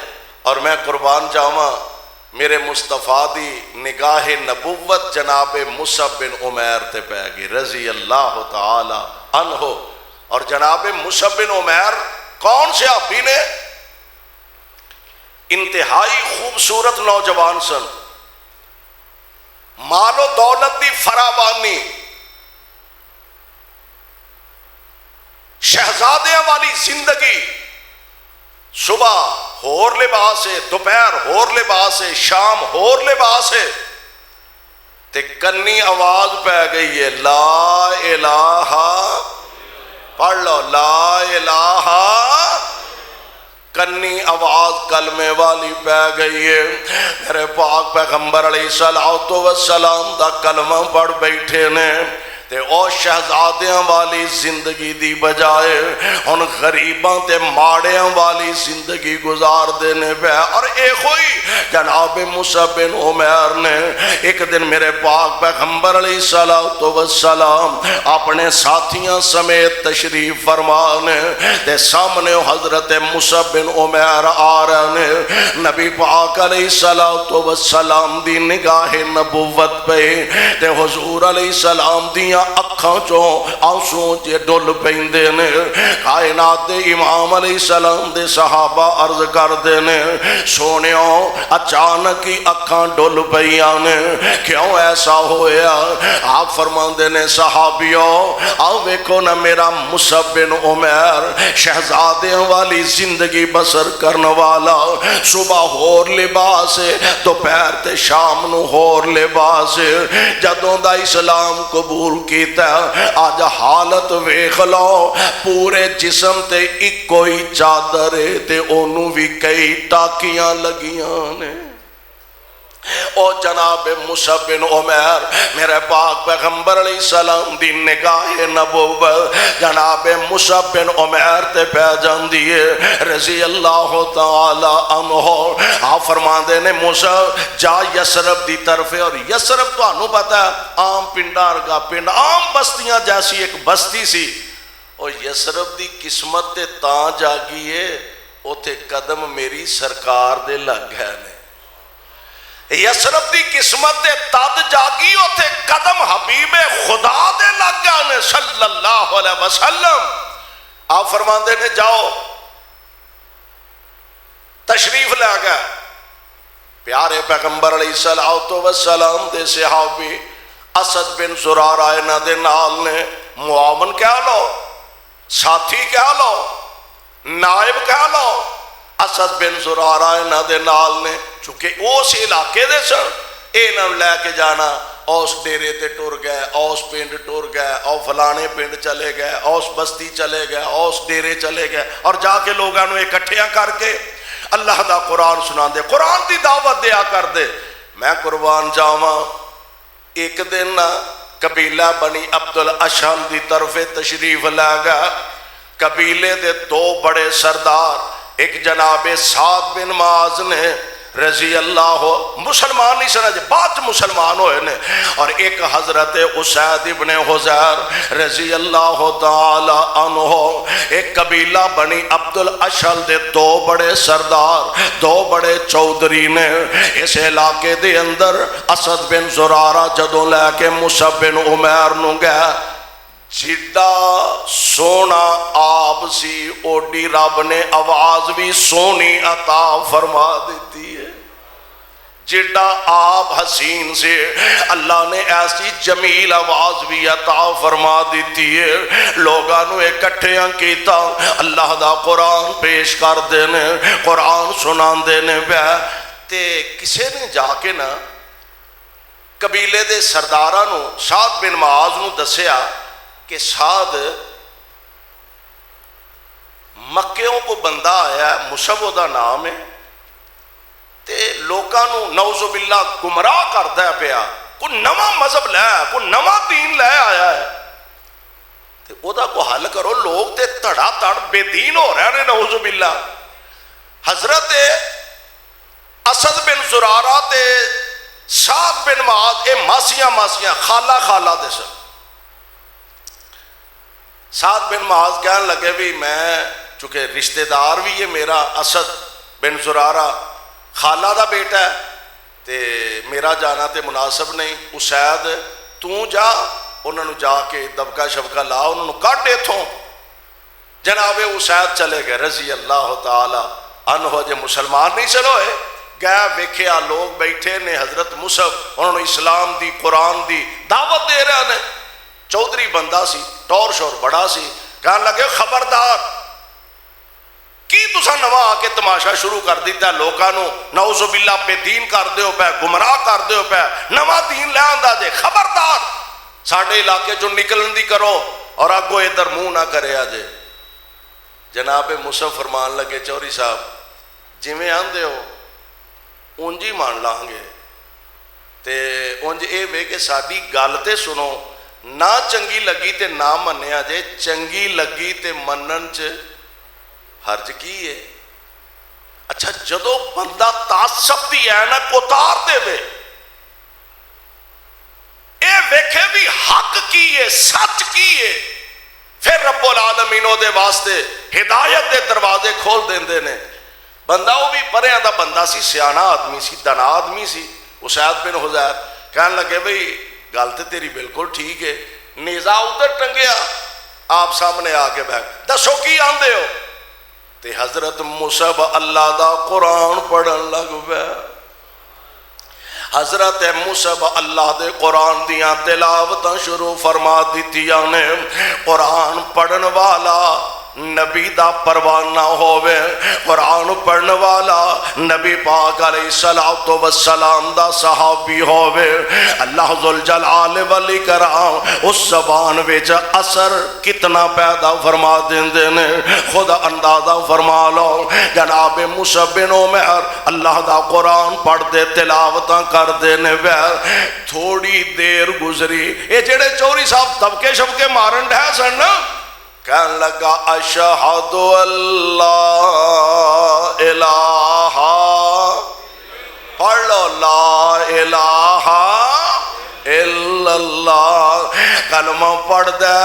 اور میں قربان جاواں میرے مصطفیٰ دی نگاہ نبوت جناب مصعب بن عمیر تے پہ گئی رضی اللہ تعالی عنہ، اور جناب مصعب بن عمیر کون صحابی نے؟ انتہائی خوبصورت نوجوان سن، مال و دولت دی فراوانی، شہزادیاں والی زندگی، صبح ہور لباس ہے، دوپہر ہور لباس ہے، شام ہور لباس ہے، تے کنی آواز پہ گئی ہے لا الہ، پڑھ لو لا الہ، کنی آواز کلمے والی پہ گئی ہے۔ میرے پاک پیغمبر علیہ السلام دا کلمہ پڑھ بیٹھے نے تے او شہزادیاں والی زندگی دی بجائے ہن غریباں تے ماڑیاں والی زندگی گزار دینے پہ۔ اور ایک ہوئی جناب مصعب بن عمیر نے ایک دن میرے پاک پیغمبر علیہ السلام اپنے ساتھیاں سمیت تشریف فرمانے تے سامنے حضرت مصعب بن عمیر آ رہے نے، نبی پاک علیہ السلام دی نگاہ نبوت پہ تے حضور علیہ السلام دیاں اکھاں چوں آنسوں چے ڈول پیندے نے۔ کائنات دے امام علیہ السلام دے صحابہ عرض کر دے نے سونیوں اچانک ہی اکھاں ڈول پیاں نے، کیوں ایسا ہویا؟ آپ فرماندے نے صحابیوں آؤ ویکھو نا میرا مصعب بن عمیر شہزادیاں والی زندگی بسر کرنے والا، صبح ہور لباس ہے، دوپہر تے شام نو ہور لباس ہے، جدوں دا اسلام قبول کیتا آج حالت ویکھ لو، پورے جسم تے اکو ہی چادر ہے تے اونوں وی کئی ٹاکیاں لگیاں نے۔ او جناب مصعب بن عمیر میرے پاک پیغمبر علیہ السلام دی نگاہ نبوت جناب مصعب بن عمیر تے پہ جاندی ہے رضی اللہ تعالی عنہ۔ آپ فرماندے نے مصعب جا یسرب دی طرف، اور یسرب تو انہوں پتا ہے عام پنڈا ارگا پنڈ، عام بستیاں جیسی ایک بستی سی، اور یسرب دی قسمت تے تاں جاگیے اوتھے قدم میری سرکار دے لگ گئے نے۔ یسرب دی قسمت دے تد جاگی اوتھے قدم حبیب خدا دے لگ گئے نے صلی اللہ علیہ وسلم۔ آپ فرماندے نے جاؤ تشریف لے گئے پیارے پیغمبر علیہ السلام دے صحابی اسد بن زرارہ انہاں دے نال نے، معاون کہہ لو، ساتھی کہہ لو، نائب کہہ لو، اسد بن زرارہ انہاں دے نال نے، چونکہ اس علاقے دے سن انہاں لے کے جانا، اوس ڈیرے تے ٹر گئے، اوس پنڈ ٹر گئے، او فلانے پنڈ چلے گئے، اوس بستی چلے گئے، اوس ڈیرے چلے گئے، اور جا کے لوگاں نو اکٹھیاں کر کے اللہ دا قرآن سنا دے، قرآن دی دعوت دیا کر دے۔ میں قربان جاواں ایک دن قبیلہ بنی عبد الاشہل دی طرف تشریف لے گا، قبیلے دے دو بڑے سردار، ایک جناب سعد بن معاذ نے رضی اللہ مسلمان نہیں سنا جی بعد مسلمان ہوئے نے، اور ایک حضرت اسید ابن حضیر رضی اللہ تعالی عنہ، ایک قبیلہ بنی عبد الاشہل دے دو بڑے سردار، دو بڑے چودھری نے۔ اس علاقے دے اندر اسد بن زرارہ جدوں لے کے مصعب بن عمیر نو گیا، جڈا سونا آپ سی اوڈی رب نے آواز بھی سونی عطا فرما دیتی ہے، جڈا آپ حسین سے اللہ نے ایسی جمیل آواز بھی عطا فرما دیتی ہے۔ لوگاں نو اکٹھیاں کیتا، اللہ دا قرآن پیش کر دینے، قرآن سنان دینے پہ تے کسے نے جا کے نا قبیلے دے سرداراں نو سعد بن معاذ نو دسیا کہ سعد مکیوں کو بندہ آیا ہے، مصعب دا نام ہے، تے لوکاں نو نعوذ باللہ گمراہ کردا ہے پیا، کوئی نواں مذہب لے آیا، کوئی نواں دین لے آیا ہے، تے او دا کو حل کرو، لوگ تے تڑا تڑ بے دین ہو رہے ہیں نعوذ باللہ۔ حضرت اسد بن زرارہ تے سعد بن معاذ اے ماسیاں خالہ خالہ دے سن۔ سعد بن معاذ کہنے لگے بھی میں چونکہ رشتہ دار بھی یہ میرا اسد بن زرارہ خالہ دا بیٹا ہے تے میرا جانا تے مناسب نہیں، اسید تو جا انہوں نے جا کے دبکا شبکا لا، انہوں نے کٹ ایتھوں جناب اسید چلے گئے رضی اللہ تعالی عنہ، جے مسلمان نہیں چلوئے گئے ویکھیا لوگ بیٹھے نے حضرت مصعب انہوں نے اسلام دی قرآن دی دعوت دے رہے نے، چودھری بندہ سی، ٹور شور بڑا سی، کہنے لگے خبردار کی تسا نواں آ کے تماشا شروع کر دیتا ہے لوکاں نو نعوذ باللہ بے دین کر دیو پہ، گمراہ کر دیو پہ، نواں دین لے آندا جے، خبردار ساڈے علاقے چوں نکلن دی کرو اور اگو ادھر منہ نہ کرے آجے۔ جناب مصعب فرمان لگے چوری صاحب جویں آندے ہو اونج ہی مان لیں گے، تے اونج اے وے کہ ساڈی گل تے سنو، نہ چنگی لگی تے نہ منیا جے، چنگی لگی تے منن چ حرج کی ہے۔ اچھا جدو بندہ تعصب دی اینک اتار دے وے، اے ویکھے بھی حق کی ہے، سچ کی ہے، پھر رب العالمین دے واسطے ہدایت دے دروازے کھول دیندے نے۔ بندہ وہ بھی پریاں دا بندہ سی، سیانا آدمی سی، دنا آدمی سی، اسید بن حضیر کہنے لگے بھئی گل تے تیری بالکل ٹھیک ہے، نیزہ ادھر ٹنگیا، آپ سامنے آ کے بیٹھ دسو کی آندے ہو؟ تے حضرت مصعب اللہ دا قرآن پڑھن لگ پیا۔ حضرت مصعب اللہ دے قرآن دیاں تلاوتاں شروع فرما دیتیاں نے۔ قرآن پڑھن والا نبی دا پروانہ ہووے، قرآن پڑھن والا نبی پاک علیہ الصلوۃ والسلام دا صحابی ہووے، اللہ ذوالجلال والاکرام اس زبان وچ اثر کتنا پیدا فرما دیندے نے خود اندازہ فرما لو۔ جناب مصعب بن عمیر اللہ دا قرآن پڑھ دے تلاوتاں کر دے نے، تھوڑی دیر گزری اے جڑے چوری صاحب دبکے شبکے مارن ڈھے سن نا، کہنے لگا اشہد اللہ الہ، پڑھ لو لا الہ الا اللہ، کلمہ پڑھ دے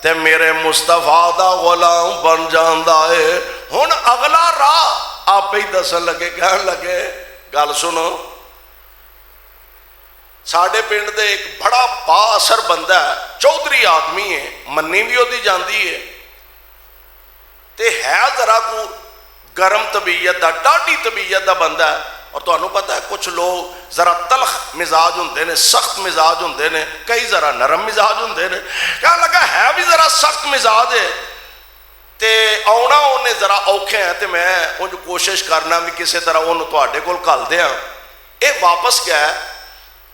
تے میرے مصطفیٰ دا غلام بن جاندا ہے۔ ہن اگلا راہ آپ ہی دسن لگے، کہنے لگے گل سنو، ساڑھے پنڈ دے ایک بڑا با اثر بندہ ہے، چودھری آدمی ہے، منی بھی ہوتی جاندی ہے، تے ہے ذرا کو گرم طبیعت دا، ڈاڈی طبیعت دا بندہ ہے، اور تو انہوں پتہ ہے کچھ لوگ ذرا تلخ مزاج ہوندے نے، سخت مزاج ہوندے نے، کئی ذرا نرم مزاج ہوندے نے، کہنے لگا ہے بھی ذرا سخت مزاج ہے، تے آنا انہیں ذرا اوکھے ہیں، تے میں ان کوشش کرنا بھی کسی طرح انہوں تو آڈے کول کھال دیا۔ اے واپس گیا ہے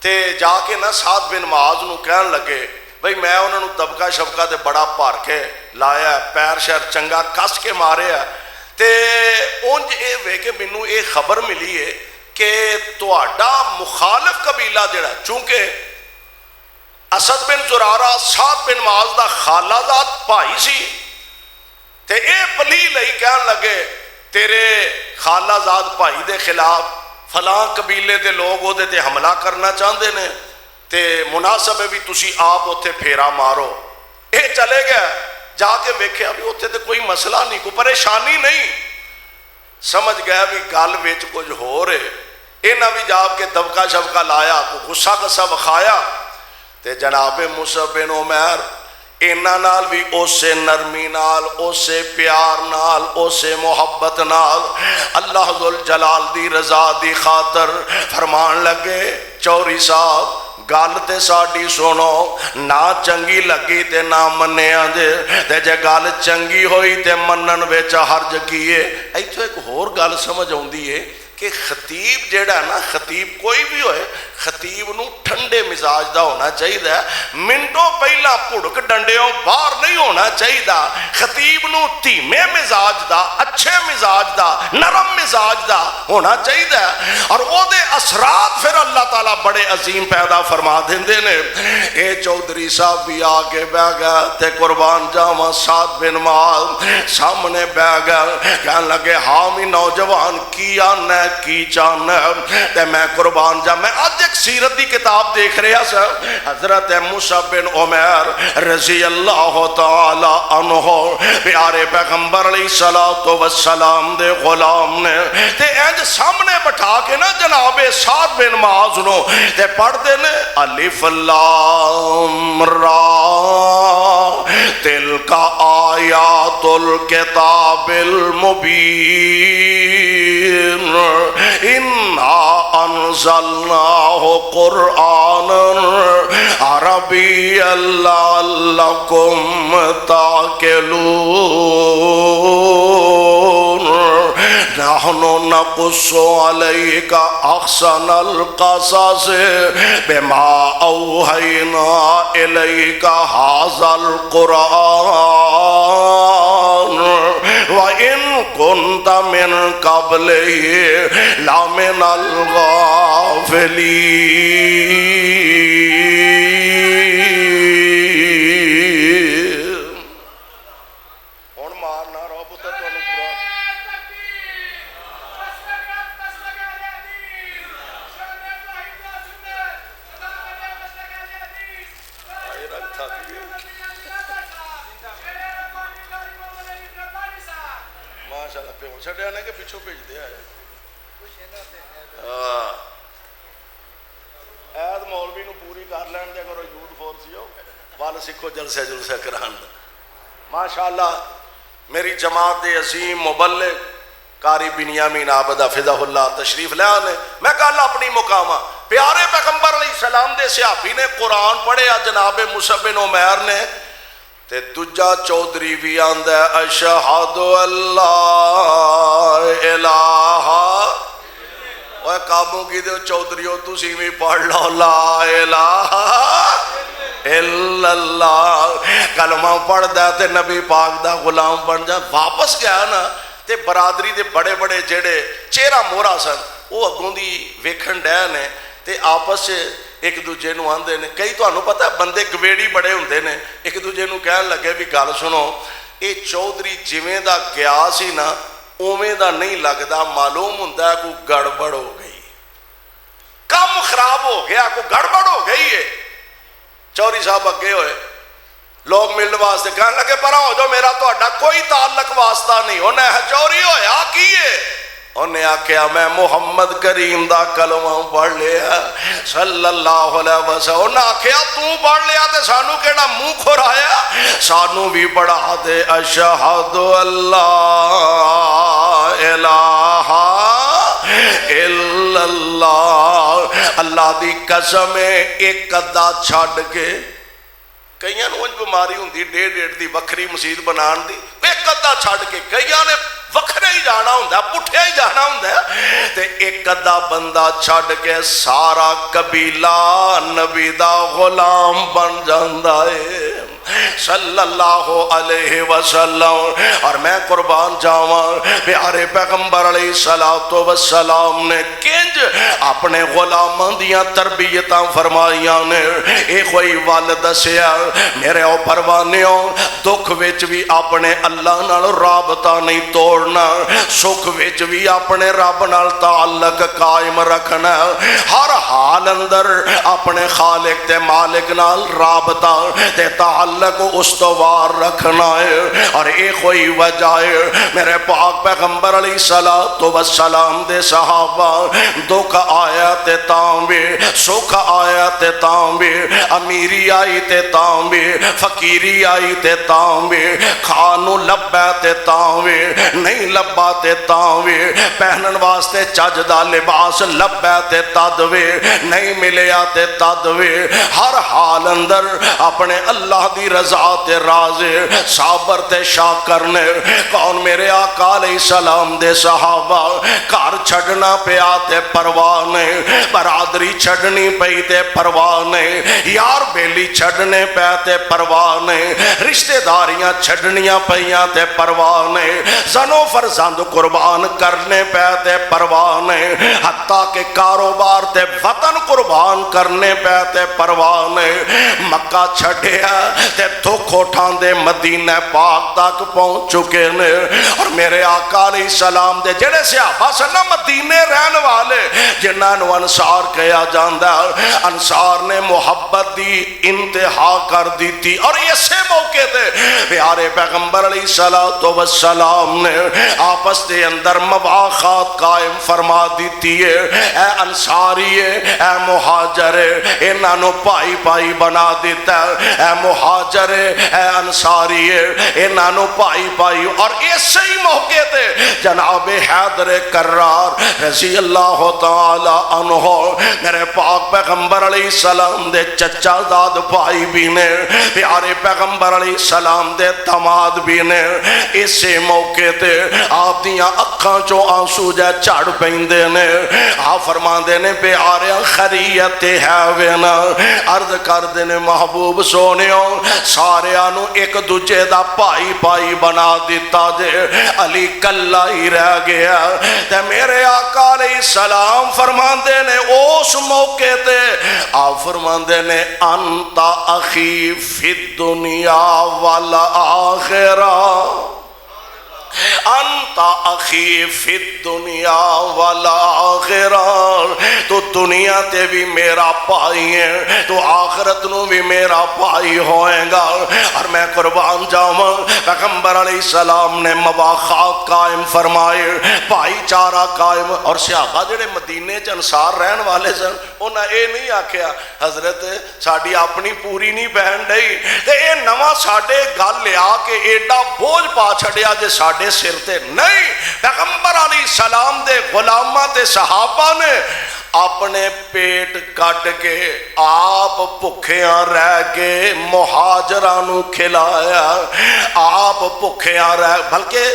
تے جا کے نا سعد بن معاذ نو کہن لگے بھئی میں انہوں نے دبکا شبکا تے بڑا پار کے لایا ہے، پیر شہر چنگا کس کے مارے ہے، تے انج اے وے کہ منو اے خبر ملی ہے کہ تواڈا مخالف قبیلہ جڑا، چونکہ اسد بن زرارہ سعد بن معاذ دا خالہ زاد بھائی سی، تے اے پلی لئی کہن لگے تیرے خالہ زاد بھائی دے خلاف فلاں قبیلے دے لوگ وہ تے حملہ کرنا چاہتے ہیں، تے مناسب ہے بھی تسی آپ اتھے پھیرا مارو۔ اے چلے گیا جا کے ویکھیا بھی اتھے تے کوئی مسئلہ نہیں، کوئی پریشانی نہیں، سمجھ گیا بھی گل وچ کچھ ہو رہے، انہاں بھی جا کے دبکا شبکا لایا، کوئی غصہ غصہ وکھایا، تے جناب مصعب بن عمیر انہاں نال بھی اسے نرمی نال، اسے پیار نال، اسے محبت نال اللہ ذوالجلال دی رضا دی خاطر فرمان لگے چوری صاحب گل تے ساڈی سنو، نہ چنگی لگی تے نہ منیا جے، تے جے گل چنگی ہوئی تے منن وچ حرج کیے۔ ایتھے ایک ہور گل سمجھ آوندی ہے کہ خطیب جیڑا نا، خطیب کوئی بھی ہوئے، خطیب نو ٹھنڈے مزاج دا ہونا چاہیے، منٹوں پہلا پھڑک ڈنڈیوں باہر نہیں ہونا چاہیے، خطیب نو دھیمے مزاج دا، اچھے مزاج دا، نرم مزاج دا ہونا چاہیے، اور او دے اثرات پھر اللہ تعالیٰ بڑے عظیم پیدا فرما دیندے نے۔ اے چودھری صاحب بھی آگے بہ گیا تے قربان جاواں سعد بن معاذ سامنے بہ گیا، کہنے لگے ہاں میں نوجوان کی آنا کی چاہنا تے میں قربان جا، میں آج ایک سیرت دی کتاب دیکھ رہا سا، حضرت مصعب بن عمیر رضی اللہ تعالی عنہ پیارے پیغمبر علیہ الصلوۃ والسلام دے غلام نے تے انج سامنے بٹھا کے نا جناب سعد بن معاذ نو تے پڑھ دے نے الف لام را تلک آیات الکتاب المبین انا انزلناہ قرآنا عربیا لعلکم تعقلون نحن نقص علیک احسن القصص بما اوحینا الیک ھذا القرآن وَإِن كُنْتَ مِن قَبْلِهِ لَمِنَ الغافلین۔ اور مارنا رو پتر تو قرآن ماشاءاللہ پہ چھڑے آنے کے پیچھو پیچھ دیا ہے ایت مولوی نو پوری کر لین دے کرو یوتھ فورسیو وال سکھو جلسے جلسے کران ماشاءاللہ میری جماعت عظیم مبلغ قاری بنیامین عابد حفظہ اللہ تشریف لے آنے میں کہا اللہ اپنی مقامہ پیارے پیغمبر علیہ السلام دے صحابی نے قرآن پڑھے جناب مصعب بن عمیر نے تے دجا چودھری بھی آندہ اشہد اللہ الہ وہ کاموں کی دے چودھریوں تو سیمی پڑھ لو لا الہ الا اللہ کلمہ پڑھ دے تے نبی پاک دا غلام بن جا واپس گیا نا تے برادری دے بڑے بڑے جڑے چہرہ مورا سن وہ اگوں دی ویکھن ڈے نے تے آپس ایک دوجے نو آندے نے کئی تو انہوں پتہ ہے بندے گویڑی بڑے ہوندے نے ایک دوجے نو کہن لگے بھی گال سنو اے چودھری جویں دا گیا سی نا اوویں دا نہیں لگدا معلوم ہوندا ہے کوئی گڑبڑ ہو گئی کم خراب ہو گیا کوئی گڑبڑ ہو گئی ہے چوری صاحب اگے ہوئے لوگ ملنے واسطے کہنے لگے پرا ہو جو میرا تو اڈا کوئی تعلق واسطہ نہیں انہیں چوری ہویا کیے انہیں آکھیا میں محمد کریم دا کلمہ پڑھ لیا صلی اللہ علیہ وسلم انہیں آکھیا تو پڑھ لیا تے سانو کیڑا منہ کھرایا سانو بھی پڑھا دے اشہد اللہ الہ الا اللہ اللہ دی قسم ایک قدہ چھڑ کے کئیاں نو انج بیماری ہوندی ڈیڑھ دی وکھری مسجد بنان دی ایک قدہ چھڑ کے کئیاں نے وکھرے ہی جانا ہوندا پٹھے ہی جانا ہوندا تے ایک قدہ بندہ چھڑ کے سارا قبیلہ نبی دا غلام بن جاندا ہے صلی اللہ علیہ وسلم اور میں قربان جاواں پیارے پیغمبر علیہ السلام نے کنج اپنے غلاماں دیاں تربیتاں فرمائیاں نے اے کوئی والد دسیا میرے او پروانیوں دکھ وچ بھی اپنے اللہ نال رابطہ نہیں توڑنا سکھ وچ بھی اپنے رب نال تعلق قائم رکھنا ہر حال اندر اپنے خالق تے مالک نال رابطہ تے تعلق کو استوار رکھنا ہے اور ایک کوئی وجہ ہے میرے پاک پیغمبر علیہ السلام دے صحابہ دکھ آیا تے تانوے سکھ آیا تے تانوے امیری آئی تے تانوے فقیری آئی تے تانوے کھانو لبا تے تانوے نہیں لبا تے تانوے پہنن واسطے چجدہ لباس لبا تے تدوے نہیں ملیا تے تدوے ہر حال اندر اپنے اللہ دی رضا تے راضی صابر تے شاکر نے کون میرے آقا علیہ السلام دے صحابہ کار چھڑنا پیا تے پرواہ نہیں برادری چھڑنی پئی تے پرواہ نہیں یار بیلی چھڑنے پہ تے پرواہ نہیں رشتہ داریاں چھڑنیاں پئیاں تے پرواہ نہیں زنو فرزند قربان کرنے پہ تے پرواہ نہیں حتیٰ کہ کاروبار تے وطن قربان کرنے پہ تے پرواہ نہیں مکہ چھڑیا تے دکھ اٹھان دے مدینہ پاک تک پہنچ چکے نے اور میرے آقا علیہ السلام دے جڑے صحابہ سن مدینے رہن والے جنہاں نو انصار کہا جاندا انصار نے محبت دی انتہا کر دی تھی اور اسے موقع تے پیارے پیغمبر علیہ السلام نے آپس دے اندر مواخات قائم فرما دیتی ہے اے انصاری اے مہاجر انہاں نو پائی پائی بنا دیتا اے مہاجر مہاجر ہے انصاری ہے انہوں پائی پائی اور اسی ہی موقع تے جناب حیدر کرار رضی اللہ تعالی عنہ میرے پاک پیغمبر علیہ السلام دے چچا داد بھائی بھی نے پیارے پیغمبر علیہ السلام دے داماد بھی نے اسی موقع تے آپ دیاں اکھاں چوں آنسو جا چڑھ پیندے نے آپ فرماندے نے پیارے خریت ہے وینا عرض کر دینے محبوب سونیوں سارے آنو ایک دوجے دا پائی پائی بنا دیتا جے علی کلا ہی رہ گیا تے میرے آقا علیہ السلام فرماندے نے اس موقع تے آپ فرماندے نے انتا اخی فی الدنیا والآخرہ انت اخی فی الدنیا والآخرہ تو دنیا تے بھی میرا پائی ہے تو آخرت نو بھی میرا پائی ہوئے گا اور میں قربان جاؤں پیغمبر علیہ السلام نے مواخات قائم فرمائے بھائی چارہ قائم اور صحابہ جڑے مدینے چ انصار رہن والے سن انہاں اے نہیں آکھیا حضرت ساڈی اپنی پوری نہیں بہن ڈئی تے اے نواں ساڈے گل لیا کے ایڈا بوجھ پا چھڑیا جے ساڈے سر تے نہیں پیغمبر علیہ السلام دے غلاماں تے صحابہ نے اپنے پیٹ کٹ کے آپ بھکھیاں رہ کے مہاجرانو کھلایا آپ بھکھیاں رہ بلکہ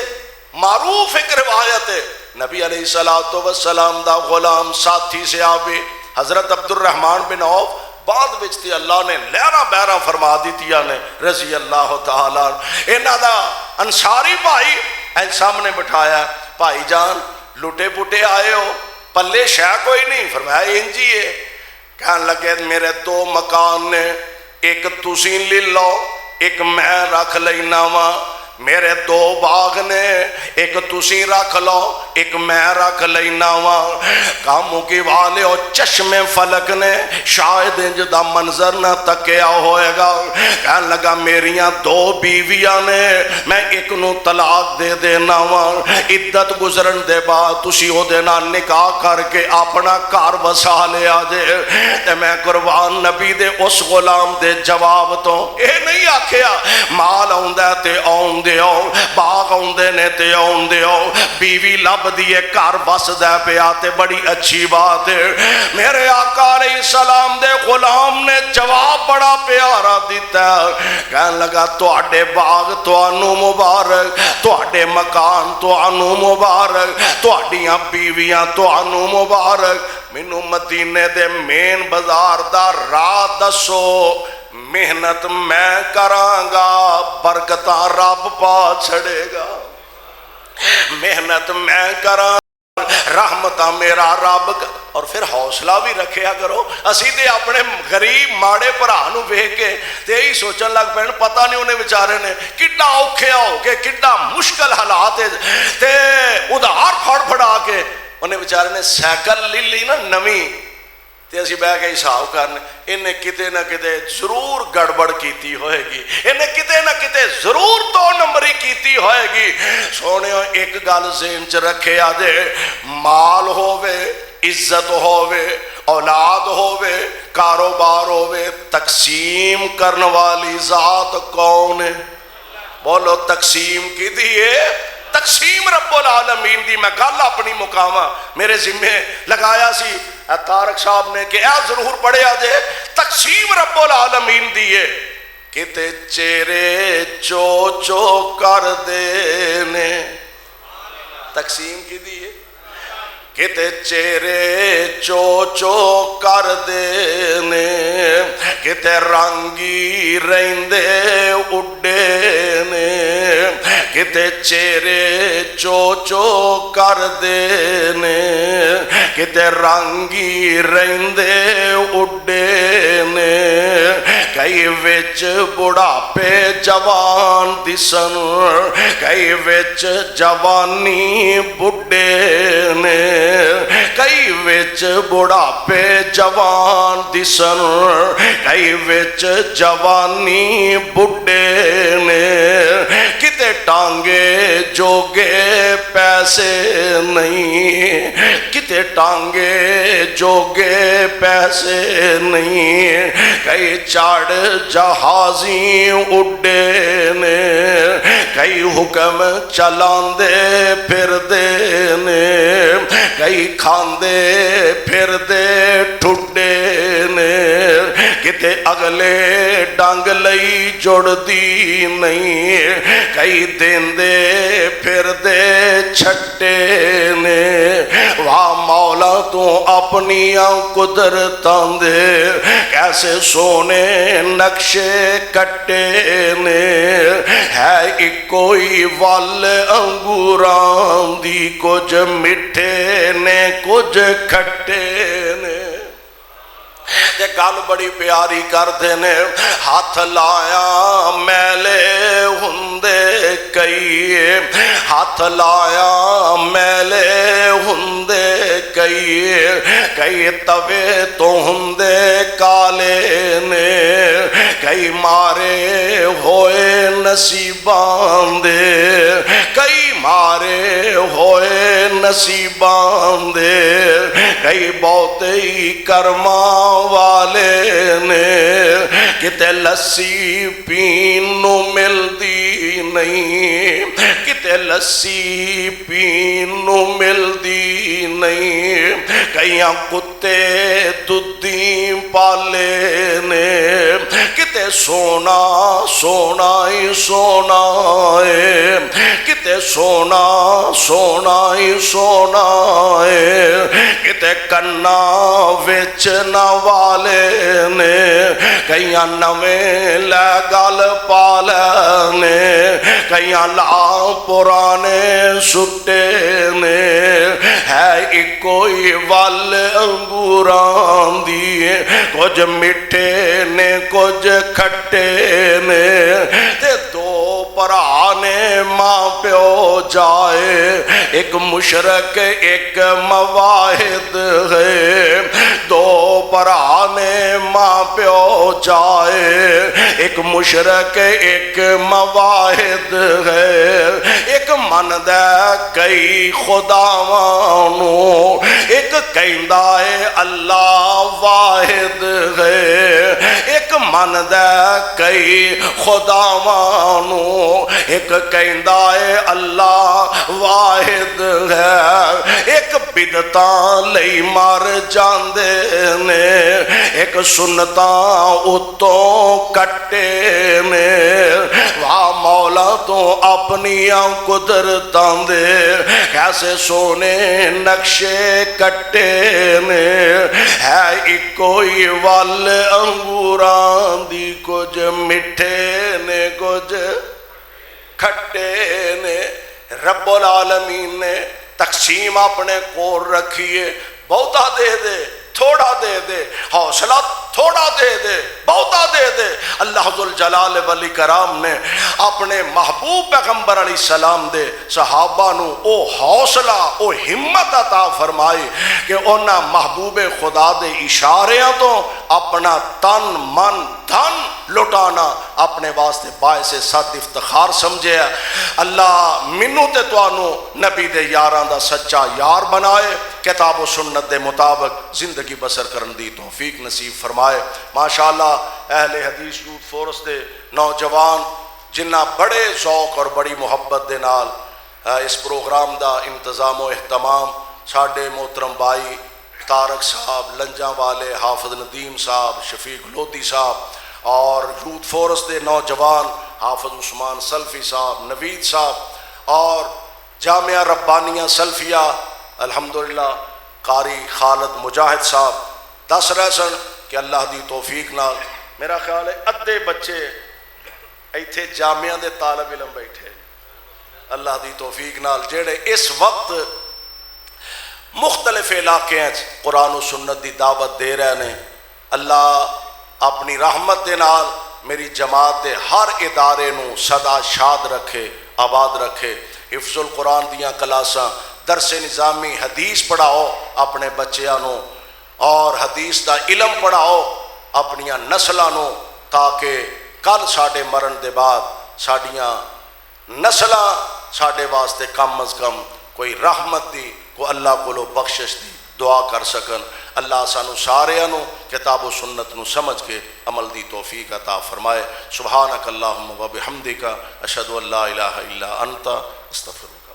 معروف ایک روایت ہے نبی علیہ السلام دا غلام ساتھی سے آوے حضرت عبد الرحمن بن عوف بعد وچتی اللہ نے لہرہ بہرہ فرما دیتیا نے رضی اللہ تعالیٰ انہا دا انصاری بھائی این سامنے بٹھایا بھائی جان لٹے پٹے آئے ہو پلے شہ کوئی نہیں فرمایا انجی ہے کہنے لگے میرے دو مکان نے ایک تسین لے لو ایک میں رکھ لینا وا میرے دو باغ نے ایک تسی رکھ لو ایک میں رکھ لینا وا کاموں کی والے اور چشم فلک نے شاید انج دا منظر نہ تکیا ہوئے گا کہنے لگا میریاں دو بیویاں نے میں ایک نو طلاق دے دینا وا عدت گزرن دے بعد تسی ہو دینا نکاح کر کے اپنا کار بسا لیا دے تے میں قربان نبی دے اس غلام دے جواب تو اے نہیں آکھیا مال آؤندہ تے آؤندہ باغ آؤندے نے تے آؤندے بیوی لب دیے کار بس دے پہ آتے بڑی اچھی بات ہے میرے آقا علیہ السلام دے غلام نے جواب بڑا پیارا دیتا ہے کہنے لگا تو آڈے باغ تو آنو مبارک تو آڈے مکان تو آنو مبارک تو آڈیاں بیویاں تو آنو مبارک منو مدینے دے مین بازار دا راہ دسو محنت میں کرانگا برکتاں رب پا چھڑے گا محنت میں کرانگا رحمتاں میرا رب اور پھر حوصلہ بھی رکھیا کرو اسی تے اپنے غریب ماڑے پرانو بے کے تے ہی سوچن لگ پہن پتہ نہیں انہیں بیچارے نے کڈا اوکھیا ہو کے کڈا مشکل حالات تے ادھار پھڑ پھڑا کے انہیں بیچارے نے سیکل لی نا نویں تے اسی بہ کے حساب کرنے انہیں کتے نہ کتے ضرور گڑبڑ کیتی ہوئے گی انہیں کتے نہ کتے ضرور دو نمبری کیتی ہوئے گی سونے ایک گل ذہن چ رکھے آدھے مال ہووے عزت ہووے اولاد ہووے کاروبار ہووے تقسیم کرن والی ذات کون ہے بولو تقسیم کی دیئے تقسیم رب العالمین دی میں گل اپنی مقامہ میرے ذمہ لگایا سی طارق صاحب نے کہ اے ضرور پڑھے آجے تقسیم رب العالمین دیئے کتے چیرے چو چو کر دینے تقسیم کی دیئے کتے چیرے چو چو کر دینے کتے رنگی رہندے اڈے نے کتے چیرے چو چو کر دینے کتے رنگی رہندے اڈے نے کئی وچ بڑھاپے جوان دسن کئی وچ جوانی بڈے نے کئی وچ بڑھاپے جوان دسن کئی وچ جوانی بڈے نے کتے ٹانگے جوگے پیسے نہیں، کتے ٹانگے جوگے پیسے نہیں، کئی چاڑ جہازی اڈے نے، کئی حکم چلاندے پھر دے نے، کئی کھاندے پھر دے ٹھڈے نے، کتے اگلے ڈنگ لئی جڑ دی نہیں، کئی دیندے پھر دے چھٹے نے، واہ مولا تو اپنیاں قدرتاں دے کیسے سونے نقشے کٹے نے، ہے ایک کوئی ول انگوراں دی، کچھ مٹھے نے کچھ کھٹے نے۔ تے گل بڑی پیاری کردے نے، ہاتھ لایا میلے ہندے کئی، ہاتھ لایا میلے ہندے کئی، کئی توے تو ہندے کالے نے، کئی مارے ہوئے نصیبان دے، کئی مارے ہوئے نصیبان دے، کئی بہتے کرماں والے نے، کتے لسی پین نو ملدی نہیں، کتے لسی پین نو ملدی نہیں، کئیاں کتے دودھی پالے نے، کتے سونا سونا ہی سونا ہے، کتے سونا سونا ہی سونا ہے، کتے کنا ویچنا والے نے، کئیاں نویں لے گل پالے نے، کئیاں لا پرانے سٹے نے، ہے ایک کوئی ول انگوراں دی، کچھ مٹھے نے کچھ کھٹے نے، تے دو پرا نے ماں پیو جائے، ایک مشرک ایک مواحد ہے، دو پرا نے ماں پیو جائے، ایک مشرک ایک مواحد ہے، ایک مندہ کئی خداوانو، ایک کہندہ اللہ واحد ہے، ایک مندہ کئی خداوانو، ایک کہندہ اللہ واحد ہے، ایک بدتاں لئی مر جاندے نے، ایک سنتاں اتوں کٹے نے، واہ مولا تو اپنیاں قدرتاں دے کیسے سونے نقشے کٹے نے، ہے ایک کوئی ول انگوراں دی، کچھ مٹھے نے کچھ کھٹے نے۔ رب العالمین نے تقسیم اپنے کول رکھیے، بہتا دے دے تھوڑا دے دے، حوصلہ تھوڑا دے دے بہتا دے دے۔ اللہ ذوالجلال والاکرام نے اپنے محبوب پیغمبر علیہ السلام دے صحابہ نو او حوصلہ او ہمت عطا فرمائی کہ انہاں محبوب خدا دے اشاریاں تو اپنا تن من دھن لٹانا اپنے واسطے باعث صد افتخار سمجھے۔ اللہ منو تے توانو نبی دے یاراں دا سچا یار بنائے، کتاب و سنت دے مطابق زندگی بسر کرن دی توفیق نصیب فرمائے۔ ماشاءاللہ اہل حدیث یوتھ فورس دے نوجوان جنہ بڑے ذوق اور بڑی محبت دے نال اس پروگرام دا انتظام و اہتمام ساڈے محترم بھائی طارق صاحب لنجاں والے، حافظ ندیم صاحب، شفیق لودھی صاحب اور یوتھ فورس دے نوجوان حافظ عثمان سلفی صاحب، نوید صاحب اور جامعہ ربانیہ سلفیہ الحمدللہ قاری خالد مجاہد صاحب دس رہ سن کہ اللہ دی توفیق نال میرا خیال ہے ادھے بچے ایتھے جامعہ دے طالب علم بیٹھے اللہ دی توفیق نال جڑے اس وقت مختلف علاقے ہیں قرآن و سنت دی دعوت دے رہے ہیں۔ اللہ اپنی رحمت دے نال میری جماعت دے ہر ادارے نو سدا شاد رکھے، آباد رکھے۔ حفظ القرآن دیاں کلاساں، درس نظامی حدیث پڑھاؤ اپنے بچیاں نو اور حدیث دا علم پڑھاؤ اپنیاں نسلاں نو، تاکہ کل ساڈے مرن دے بعد ساڈیاں نسلاں ساڈے واسطے کم از کم کوئی رحمت دی، کوئی اللہ کو بخشش دی دعا کر سکن۔ اللہ سانو سارے نو کتاب و سنت نو سمجھ کے عمل دی توفیق عطا فرمائے۔ سبحانک اللہم و بحمدک، اشہد ان لا الہ الا انت، استغفرک۔